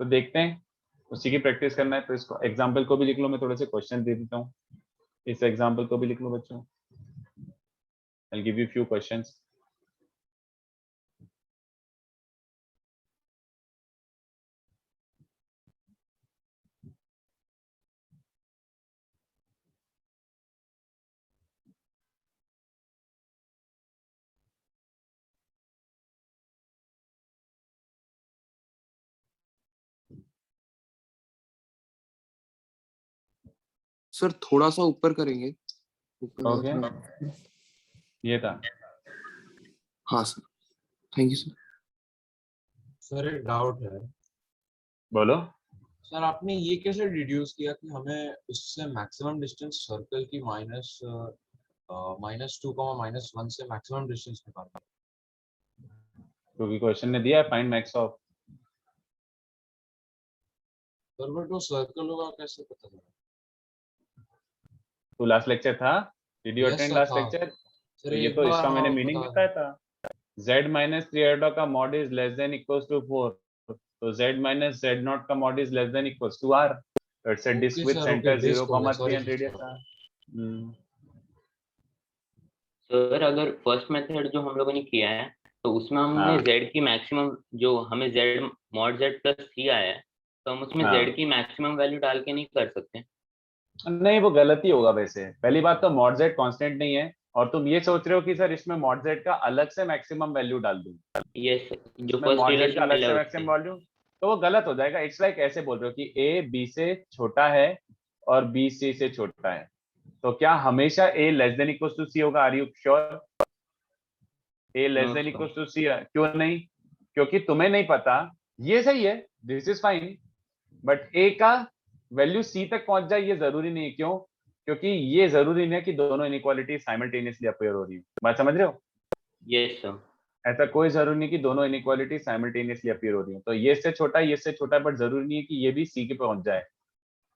तो देखते हैं, उसी की प्रैक्टिस करना है। तो इसको एग्जाम्पल को भी लिख लो, मैं थोड़े से क्वेश्चन दे देता हूँ, इस एग्जाम्पल को भी लिख लो बच्चों। I'll give you few questions. Sir थोड़ा सा ऊपर करेंगे। Okay. ये था। हाँ sir, thank you sir. Sir एक डाउट है बोलो। सर, आपने ये कैसे डिड्यूस किया कि हमें उससे मैक्सिमम डिस्टेंस सर्कल की -2, -1 से मैक्सिमम डिस्टेंस निकालना है? क्योंकि क्वेश्चन ने दिया है find max of. Sir but वो सर्कल होगा कैसे पता चला? तो लास्ट लेक्चर था, did you Yes, attend sir, last था। लेक्चर? सर ये एक तो बार इसका मैंने हाँ, मीनिंग बता बताया था, z माइनस 3 आयोटा का mod is less than equals to 4, तो z माइनस z नॉट का mod is less than equals to r, it's a disc okay with sir, centre okay, disc हो गया, 0,3 sorry and sir, radius sorry. था। Sir अगर first method जो हम लोगों ने किया है तो उसमें हमने हाँ। z की मैक्सिमम, जो हमें z मॉड z प्लस 3 आया है, तो हम उसमें हाँ। z की मैक्सिमम वैल्यू डाल के नहीं कर सकते? नहीं, वो गलती होगा वैसे। पहली बात तो मॉड z कांस्टेंट नहीं है, और तुम ये सोच रहे हो कि सर इसमें मॉड z का अलग से मैक्सिमम वैल्यू डाल दूं, ये जो इसमें फर्स्ट मॉड z रिलेशन का अलग मिला से है मैक्सिमम उससे। वैल्यू, तो वो गलत हो जाएगा। इट्स लाइक ऐसे बोल रहे हो कि a b से छोटा है और b c से छोटा है, तो क्या हमेशा a less than equal to c होगा? Are you sure? a less no than sir. Equal to c? क्यों नहीं? क्योंकि तुम्हें नहीं पता, ये सही है, this is fine, but a का वैल्यू c तक पहुंच जाए ये जरूरी नहीं है। क्यों? क्योंकि ये जरूरी नहीं है कि दोनों इनइक्वालिटी साइमल्टेनियसली अपीयर हो रही है। बात समझ रहे हो? Yes sir. ऐसा कोई जरूरी नहीं कि दोनों इनइक्वालिटी साइमल्टेनियसली अपीयर हो रही है। तो ये से छोटा है, ये से छोटा है, बट जरूरी नहीं है कि ये भी सी के पहुंच जाए,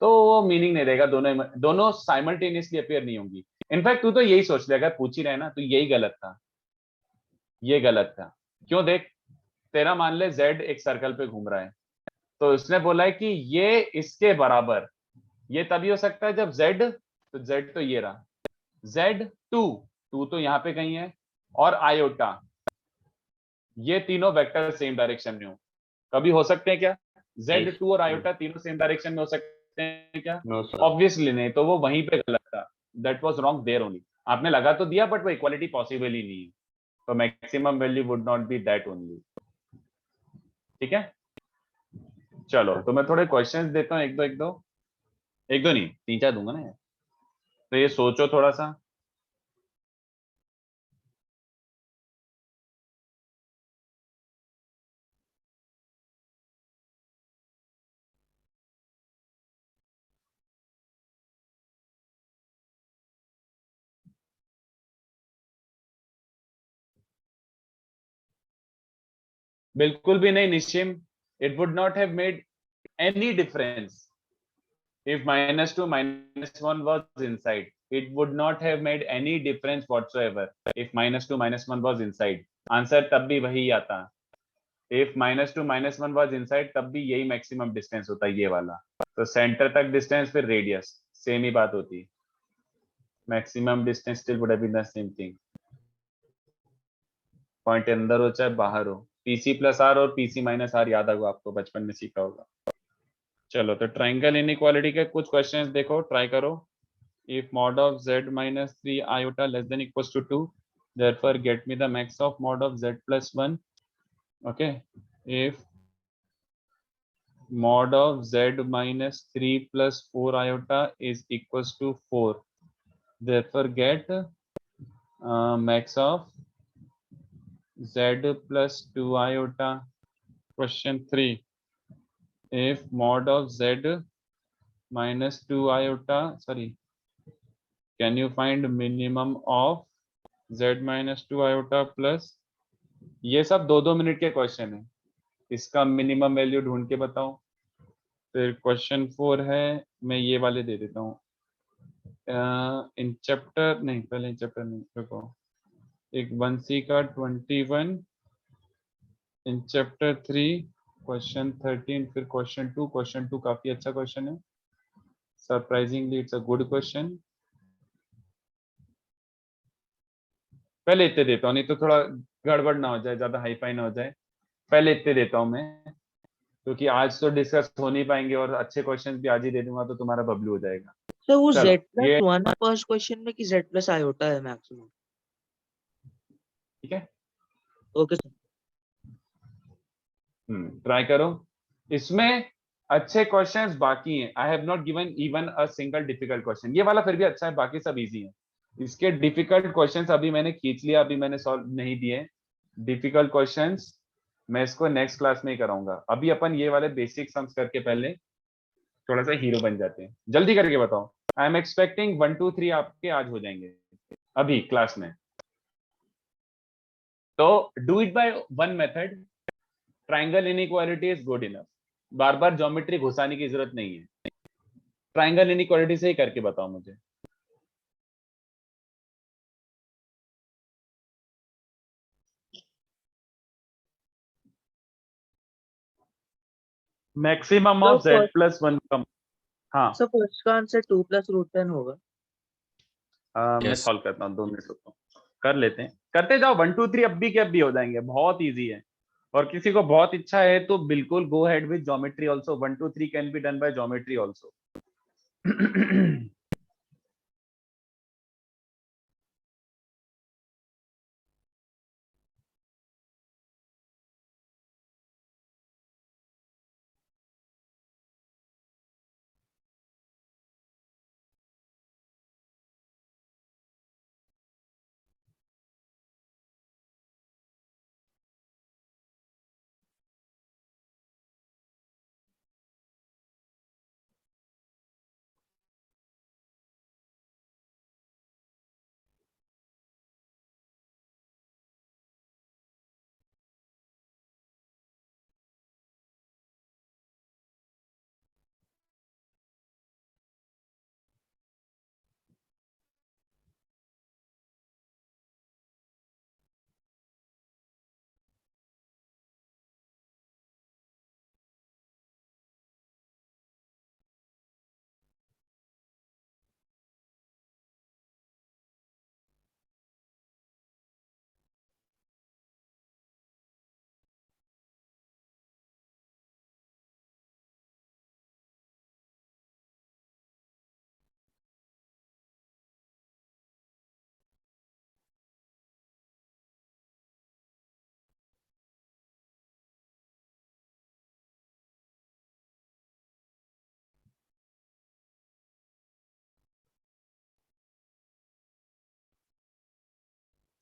तो वो मीनिंग नहीं रहेगा। दोनों साइमल्टेनियसली अपीयर नहीं होंगी। इनफैक्ट तू तो यही सोच ले, अगर पूछ ही रहे ना तो यही गलत था, ये गलत था। क्यों? देख, तेरा मान ले z एक सर्कल पे घूम रहा है, तो उसने बोला है कि ये इसके बराबर, ये तभी हो सकता है जब z, तो z तो ये रहा, z2 तो यहाँ पे कहीं है, और आयोटा, ये तीनों वेक्टर सेम डायरेक्शन में हो। कभी हो सकते हैं क्या z2 और आयोटा तीनों सेम डायरेक्शन में हो सकते हैं क्या? No sir. ऑब्वियसली नहीं, तो वो वहीं पे गलत था। That was wrong there only. आपने लगा तो दिया, बट वो इक्वालिटी पॉसिबल ही नहीं है, तो maximum value would not be that only, ठीक है? चलो, तो मैं थोड़े क्वेश्चंस देता हूँ, एक दो नहीं, 3-4 दूंगा ना यार, तो ये सोचो थोड़ा सा। बिल्कुल भी नहीं निशिम, it would not have made any difference if -2 -1 was inside. It would not have made any difference whatsoever if -2 -1 was inside. Answer तब भी वही आता। if -2 -1 was inside, तब भी यही मैक्सिमम डिस्टेंस होता है, ये वाला। तो सेंटर तक डिस्टेंस फिर रेडियस, सेम ही बात होती। Maximum distance still would have been the same thing. Point अंदर हो चाहे बाहर हो, PC प्लस R और PC माइनस R याद होगा आपको, बचपन में सीखा होगा। चलो, तो ट्राइंगल इनइक्वालिटी के कुछ क्वेश्चंस देखो, ट्राई करो। If mod of z minus 3 iota less than equals to 2, therefore get me the max of mod of z plus 1. Okay, if mod of z minus 3 plus 4 iota is equals to 4. Therefore get max of z plus 2 iota. Question 3. If mod of z minus 2 iota, sorry, can you find minimum of z minus 2 iota plus, ये सब 2-2 minute के question है, इसका minimum value ढूंढ के बताओ। फिर question 4 है, मैं ये वाले दे देता हूँ। इन चैप्टर नहीं, पहले इन चैप्टर नहीं, देखो एक 1C का 21, इन चैप्टर 3 क्वेश्चन 13, फिर क्वेश्चन 2। क्वेश्चन 2 काफी अच्छा क्वेश्चन है, surprisingly it's a good question. पहले इतने देता हूँ, नहीं तो थोड़ा गड़बड़ ना हो जाए, ज्यादा हाई फाई ना हो जाए। पहले इतने देता हूँ मैं, क्योंकि आज तो डिस्कस हो नहीं पाएंगे और अच्छे क्वेश्चन भी आज ही दे दूंगा तो तुम्हारा बबलू हो जाएगा। सर वो चलो, z plus ये 1 फर्स्ट क्वेश्चन में कि z plus iota है मैक्सिमम? ठीक है, ओके सर। ट्राई करो। इसमें अच्छे क्वेश्चंस बाकी हैं। I have not given even a single difficult question. ये वाला फिर भी अच्छा है, बाकी सब इजी है। इसके डिफिकल्ट क्वेश्चंस अभी मैंने खींच लिया, अभी मैंने सॉल्व नहीं दिए डिफिकल्ट क्वेश्चंस। मैं इसको नेक्स्ट क्लास में ही कराऊंगा। अभी अपन ये वाले बेसिक सम्स करके पहले थोड़ा सा हीरो बन जाते हैं। जल्दी करके बताओ। आई एम एक्सपेक्टिंग 1 2 3 आपके आज हो जाएंगे अभी क्लास में। तो do it by one method, triangle inequality is good enough. बार बार ज्योमेट्री घुसाने की जरूरत नहीं है, ट्राइंगल इनइक्वालिटी से ही करके बताओ मुझे। Maximum of So z plus 1 का, हाँ सर फर्स्ट का आंसर 2 plus root 10 होगा। मैं सॉल्व करता हूँ, 2 मिनट रुको, कर लेते हैं, करते जाओ। 1 2 3 अब भी के अब भी हो जाएंगे, बहुत इजी है। और किसी को बहुत इच्छा है तो बिल्कुल go ahead with geometry also. 1 2 3 can be done by geometry also.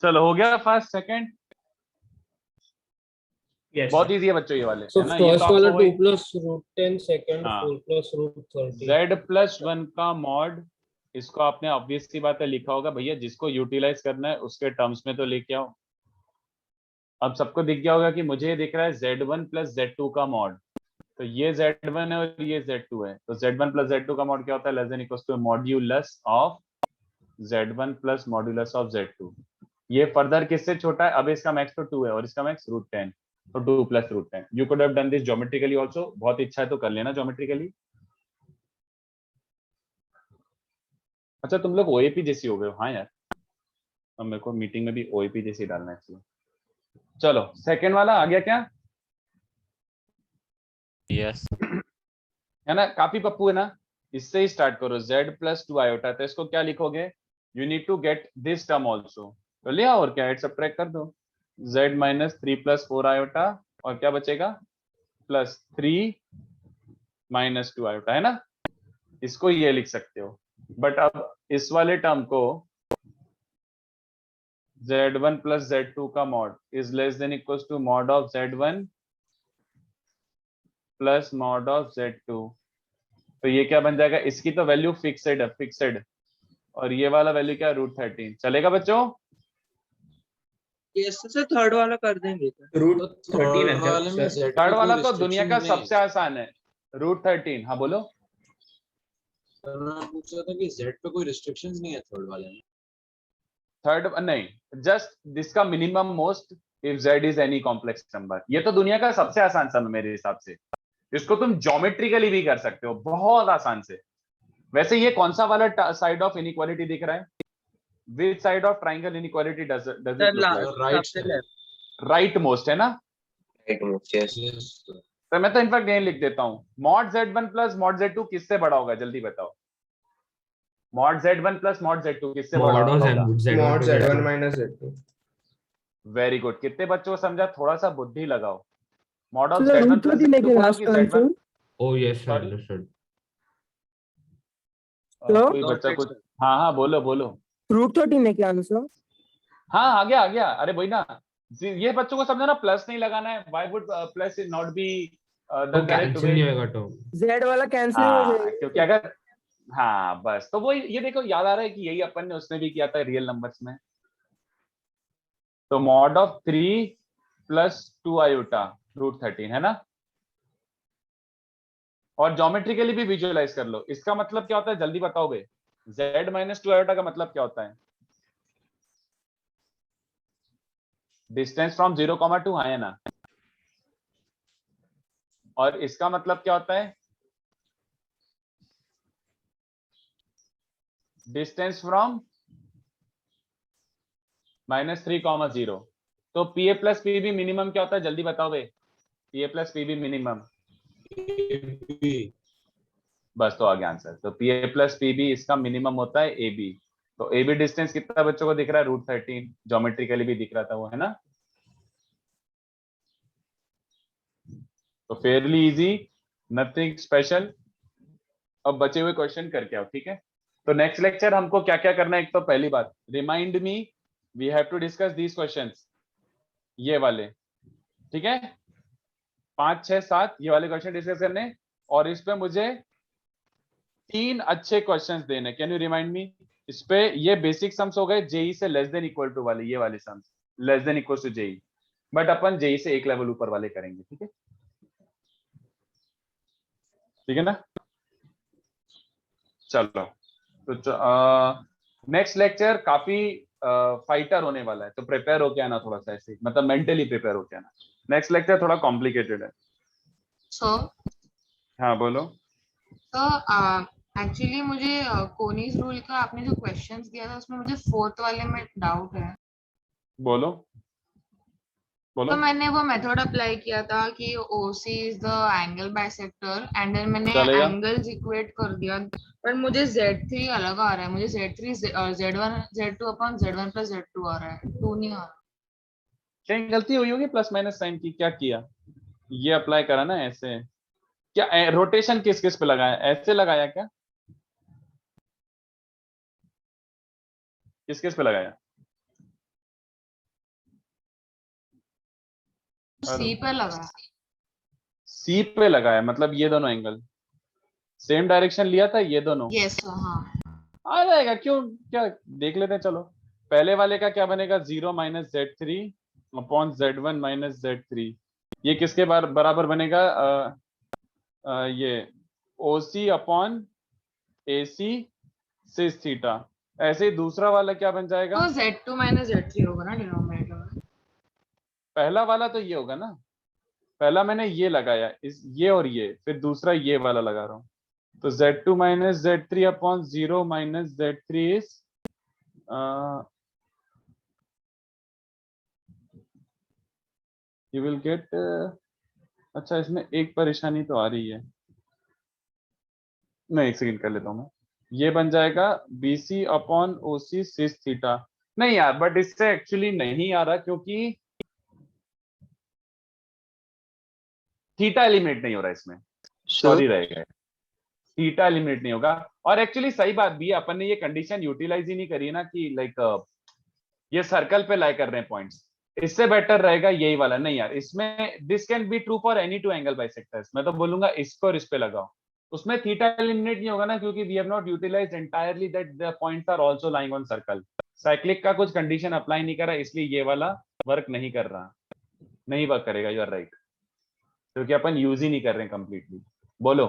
चलो हो गया फर्स्ट सेकंड। बहुत इजी है बच्चों ये वाले, So है ना? ये तो first वाला आपको 2 वही plus root 10, second हाँ 4 plus root 30. z प्लस 1 का मॉड, इसको आपने ऑब्वियस सी बात है लिखा होगा भैया, जिसको यूटिलाइज करना है उसके टर्म्स में तो लेके आओ। अब सबको दिख गया होगा कि मुझे ये दिख रहा है z1 प्लस z2 का मॉड, तो ये z1 है और ये z2 है, तो z1 प्लस z2 का मॉड क्या होता है? Less than equals to modulus of z1 plus modulus of z2। ये फर्दर किससे छोटा है? अब इसका मैक्स तो 2 है और इसका मैक्स √10, तो 2 plus √10। You could have done this geometrically also. बहुत इच्छा है तो कर लेना ज्योमेट्रिकली। अच्छा तुम लोग ओएपी जैसी हो गए हो। हाँ यार, अब मेरे को मीटिंग में भी ओएपी जैसी डालना चाहिए। चलो सेकंड वाला आ गया क्या? यस है ना? काफी पप्पू है ना? इससे ही स्टार्ट करो। z प्लस 2 आयोटा, तो इसको क्या लिखोगे? You need to get this term also, तो लिया और क्या, एड सब्ट्रैक्ट कर दो। z माइनस 3 प्लस 4 आयोटा और क्या बचेगा? प्लस 3 माइनस 2 आयोटा, है ना? इसको ये लिख सकते हो। बट अब इस वाले टर्म को z1 प्लस z2 का mod is less than equals to mod of z1 plus mod of z2, तो ये क्या बन जाएगा? इसकी तो वैल्यू फिक्सेड है, फिक्सेड, और ये वाला वैल्यू क्या है? √13। चलेगा बच्चों? यस सर, थर्ड वाला कर देंगे सर। तो थर्ड वाले में Z थर्ड पे वाला कोई तो दुनिया का restrictions नहीं सबसे आसान है, √13। हाँ बोलो। सर मैं पूछ रहा था कि Z पे कोई रिस्ट्रिक्शंस नहीं है थर्ड वाले में। थर्ड नहीं, जस्ट दिस का minimum most if z is any complex number. ये तो दुनिया का सबसे आसान सम है मेरे हिसाब से। इसको तुम ज्योमेट्रिकली भी कर सकते हो बहुत आसान से। वैसे ये कौन सा वाला साइड ऑफ इनइक्वालिटी दिख रहा है? Which side of triangle inequality does it look like? Right सबसे लेफ्ट। राइट मोस्ट, है ना? yes. Yes sir. तो मैं तो इनफैक्ट यही लिख देता हूँ, mod z1 plus mod z2 किससे बड़ा होगा? जल्दी बताओ। Mod z1 plus mod z2 किससे बड़ा मॉड ऑफ होगा? z1 z1 minus Z2। Very good. कितने बच्चों को समझा? थोड़ा सा बुद्धि लगाओ। Mod of So the z1 root plus 13 z2 लेके बोलो last कि answer. z1 oh yes sir, Sorry? understood. Hello? कोई बच्चा कुछ, हाँ हाँ बोलो बोलो। Root 13 लेके आंसर। हाँ आ गया आ गया। अरे वही ना, ये बच्चों को समझा ना, प्लस नहीं लगाना है। Why would plus not be the तो करेक्ट कैंसिल वे? नहीं होगा टर्म। Z वाला कैंसिल हो हाँ, जाएगा। क्योंकि अगर, हाँ बस, तो वो ये देखो, याद आ रहा है कि यही अपन ने उसने भी किया था रियल नंबर्स में। तो मॉड ऑफ 3 प्लस 2 आयोटा √13, है ना? और ज्योमेट्रिकली भी विजुअलाइज कर लो। इसका मतलब क्या होता है? जल्दी बताओगे। z माइनस 2 आयोटा का मतलब क्या होता है? डिस्टेंस फ्रॉम 0,2, है ना? और इसका मतलब क्या होता है? Distance from -3,0। तो PA प्लस PB मिनिमम क्या होता है? जल्दी बताओ बे। PA प्लस PB मिनिमम, बस तो आ गया आंसर। तो PA प्लस PB इसका मिनिमम होता है AB। तो AB डिस्टेंस कितना बच्चों को दिख रहा है? √13। ज्योमेट्रिकली भी दिख रहा था वो, है ना? तो फेयरली इजी, नथिंग स्पेशल। अब बचे हुए क्वेश्चन करके आओ, ठीक है? तो नेक्स्ट लेक्चर हमको क्या क्या करना है? एक तो पहली बात, remind me, we have to discuss these questions, ये वाले, ठीक है? 5, 6, 7 ये वाले क्वेश्चन डिस्कस करने, और इस पे मुझे 3 अच्छे क्वेश्चंस देने। Can you remind me? इस पे ये बेसिक सम्स हो गए, जेई से लेस देन इक्वल टू वाले, ये वाले sums less than equal to JEE, but अपन जेई से एक लेवल ऊपर वाले करेंगे, ठीक है? ठीक है ना? चलो, तो नेक्स्ट लेक्चर काफी फाइटर होने वाला है, तो प्रिपेयर होके आना थोड़ा सा, ऐसे मतलब मेंटली प्रिपेयर होके आना। नेक्स्ट लेक्चर थोड़ा कॉम्प्लिकेटेड है। सर हाँ बोलो। एक्चुअली मुझे कोनीज रूल का आपने जो क्वेश्चंस दिया था उसमें मुझे फोर्थ वाले में डाउट है। बोलो बोलो। तो मैंने वो मेथड अप्लाई किया था कि OC is the angle bisector and then मैंने चलेगा। एंगल्स इक्वेट कर दिया, पर मुझे Z3 अलग आ रहा है। मुझे Z3 Z1 Z2 upon Z1 plus Z2 आ रहा है, 2 नहीं आ रहा। कहीं गलती हुई होगी प्लस माइनस साइन की। क्या किया? ये अप्लाई करा ना ऐसे। क्या रोटेशन किस किस पे लगाया? ऐसे लगाया क्या? किस किस पे लगाया? C पे लगा। सी पे लगाया, मतलब ये दोनों एंगल सेम डायरेक्शन लिया था, ये दोनों। यस हाँ। आ जाएगा, क्यों? क्या देख लेते हैं, चलो। पहले वाले का क्या बनेगा? 0 minus Z3 upon Z1 minus Z3। ये किसके बराबर बनेगा? ये OC अपॉन AC सिस थीटा। ऐसे ही दूसरा वाला क्या बन जाएगा? तो Z2 माइनस Z3 होगा ना डिनोमिनेटर में। पहला वाला तो ये होगा ना, पहला मैंने ये लगाया, इस ये और ये, फिर दूसरा ये वाला लगा रहा हूं। तो Z2 minus Z3 upon 0 minus Z3 is you will get, अच्छा इसमें एक परेशानी तो आ रही है, मैं एक सेकंड कर लेता हूं मैं। ये बन जाएगा BC अपॉन OC सिस थीटा। नहीं यार, बट इससे एक्चुअली नहीं आ रहा, क्योंकि थीटा एलिमिनेट नहीं हो रहा इसमें। सॉरी रहेगा, थीटा एलिमिनेट नहीं होगा। और एक्चुअली सही बात भी है, अपन ने ये कंडीशन यूटिलाइज ही नहीं करी है ना कि लाइक ये सर्कल पे लाई कर रहे हैं पॉइंट्स। इससे बेटर रहेगा यही वाला। नहीं यार, इसमें this can be true for any two angle bisectors. मैं तो बोलूंगा इसको और इस पे लगाओ, उसमें थीटा एलिमिनेट नहीं होगा ना, क्योंकि we have not utilized entirely that the points are also lying on circle. Cyclic का कुछ कंडीशन अप्लाई नहीं करा, इसलिए ये वाला वर्क नहीं कर रहा, नहीं वर्क करेगा। यू आर राइट, क्योंकि अपन यूज ही नहीं कर रहे हैं कंप्लीटली। बोलो।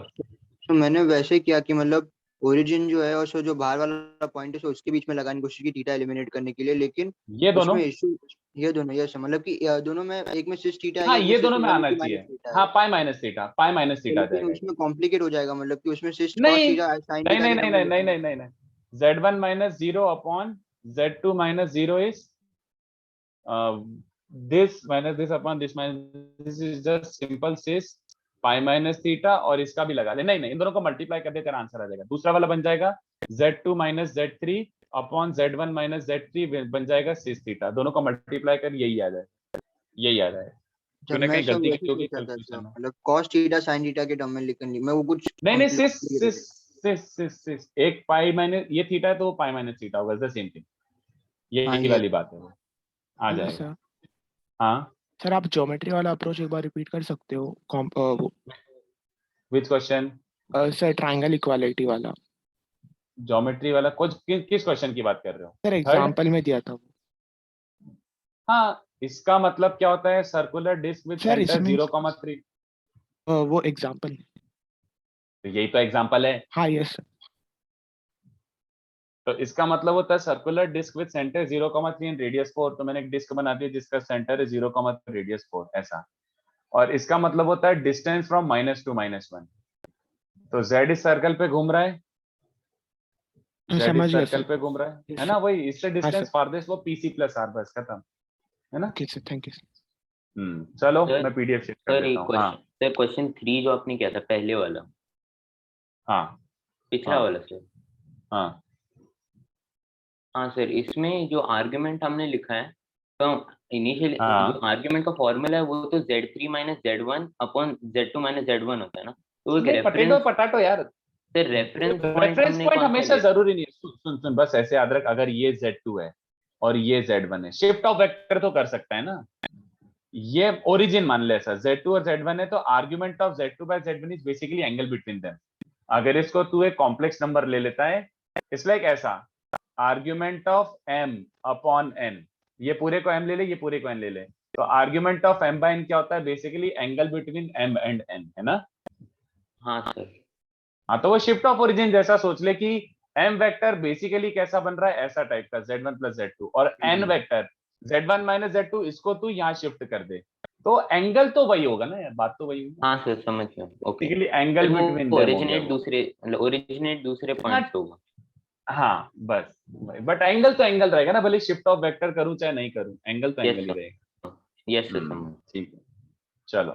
तो मैंने वैसे किया कि मतलब ओरिजिन जो है और सो जो बाहर वाला पॉइंट है सो उसके बीच में लगाने की कोशिश की थीटा एलिमिनेट करने के लिए, लेकिन ये दोनों, उसमें इशू ये दोनों यस मतलब कि दोनों में एक में सिस थीटा है, हाँ एक ये सिस दोनों में मतलब आना कि चाहिए। माइनस थीटा है। हाँ pi minus theta, pi minus theta लेकिन जाएगा। उसमें कॉम्प्लिकेट हो जाएगा, मतलब कि उसमें सिस नहीं cos थीटा sin नहीं थीटा नहीं के नहीं टर्म में नहीं नहीं नहीं नहीं, z1 minus 0 upon z2 minus 0 is this minus this upon this minus this is just simple cis pi minus theta, और इसका भी लगा ले। नहीं नहीं, इन दोनों को मल्टीप्लाई कर दे, तेरा आंसर आ जाएगा। दूसरा वाला बन जाएगा z2 minus z3 upon z1 minus z3 बन जाएगा cis थीटा। दोनों को मल्टीप्लाई कर यही आ जाएगा, यही आ जाएगा। जब तूने मैं कहीं सब गलती वैसे की होगी सोचा था कैलकुलेशन में। मतलब cos थीटा sin थीटा के टर्म में लिखनी, मैं वो कुछ नहीं नहीं, complicated सिस हो सिस सिस सिस सिस एक पाई माइनस ये थीटा है तो वो पाई माइनस थीटा होगा, द सेम थिंग। हाँ, यही ये वाली बात है, वो आ जाएगा। हाँ सर आप ज्योमेट्री वाला अप्रोच एक बार रिपीट कर सकते हो? Which question? Sir triangle equality वाला। ज्योमेट्री वाला कुछ किस क्वेश्चन की बात कर रहे हो? सर एग्जांपल में दिया था। हाँ, इसका मतलब क्या होता है? Circular disc with sir centre इसमें 0,3। वो एग्जांपल। तो यही तो एग्जांपल है। हाँ यस सर। तो इसका मतलब होता है circular disc with centre 0,3 and radius 4। तो मैंने एक डिस्क बना दी जिसका सेंटर है 0,3 रेडियस 4 ऐसा। और इसका मतलब होता है डिस्टेंस फ्रॉम -2 to -1। तो z इस सर्कल पे घूम रहा है, z समझ इस गया सर्कल सर। पे घूम रहा है ना? वही, इससे डिस्टेंस सर। फारदेस्ट वो pc प्लस r, बस खत्म है ना? Okay sir, thank you sir. चलो सर, मैं पीडीएफ शेयर कर सर देता एक हूँ। हाँ क्वेश्चन, सर क्वेश्चन 3 जो आपने किया था पहले वाला, हाँ पिछला हाँ वाला सर। हाँ हाँ सर, इसमें जो आर्गुमेंट हमने लिखा है, तो इनिशियली हाँ। जो आर्गुमेंट का फॉर्मूला है वो तो z3 minus z1 upon z2 minus z1 होता है ना, तो एक नहीं, रेफरेंस, पटाटो यार, सर रेफरेंस पॉइंट रेफरेंस हमने पॉइंट कौन सा हमेशा लिया? जरूरी नहीं है। सुन सुन सुन, बस ऐसे याद रख, अगर ये z2 है और ये z1 है, शिफ्ट ऑफ वेक्टर तो कर सकता है ना। ये ओरिजिन मान ले ऐसा, z2 और z1 है, तो argument of z2 by z1 is basically angle between them. अगर इसको तू एक कॉम्प्लेक्स नंबर ले लेता है, इट्स लाइक ऐसा, argument of m upon n, ये पूरे को m ले ले, ये पूरे को n ले ले, तो argument of m by n क्या होता है? Basically angle between m and n, है ना? हाँ सर। हाँ, तो वो शिफ्ट ऑफ ओरिजिन जैसा सोच ले कि m वेक्टर बेसिकली कैसा बन रहा है, ऐसा टाइप का z1 plus z2, और n vector z1 minus z2, इसको तू यहाँ शिफ्ट कर दे, तो एंगल तो वही होगा ना यार, बात तो वही होगी। हाँ सर, समझ गया। Okay, basically angle between them हो गया ओरिजिनेट वो। दूसरे, मतलब ओरिजिनेट दूसरे पॉइंट से होगा। हाँ बस, बट एंगल तो एंगल रहेगा ना, भले शिफ्ट ऑफ वेक्टर करूं चाहे नहीं करूं, एंगल तो यस एंगल ही सर, रहेगा। यस सर, समझ। ठीक है, चलो।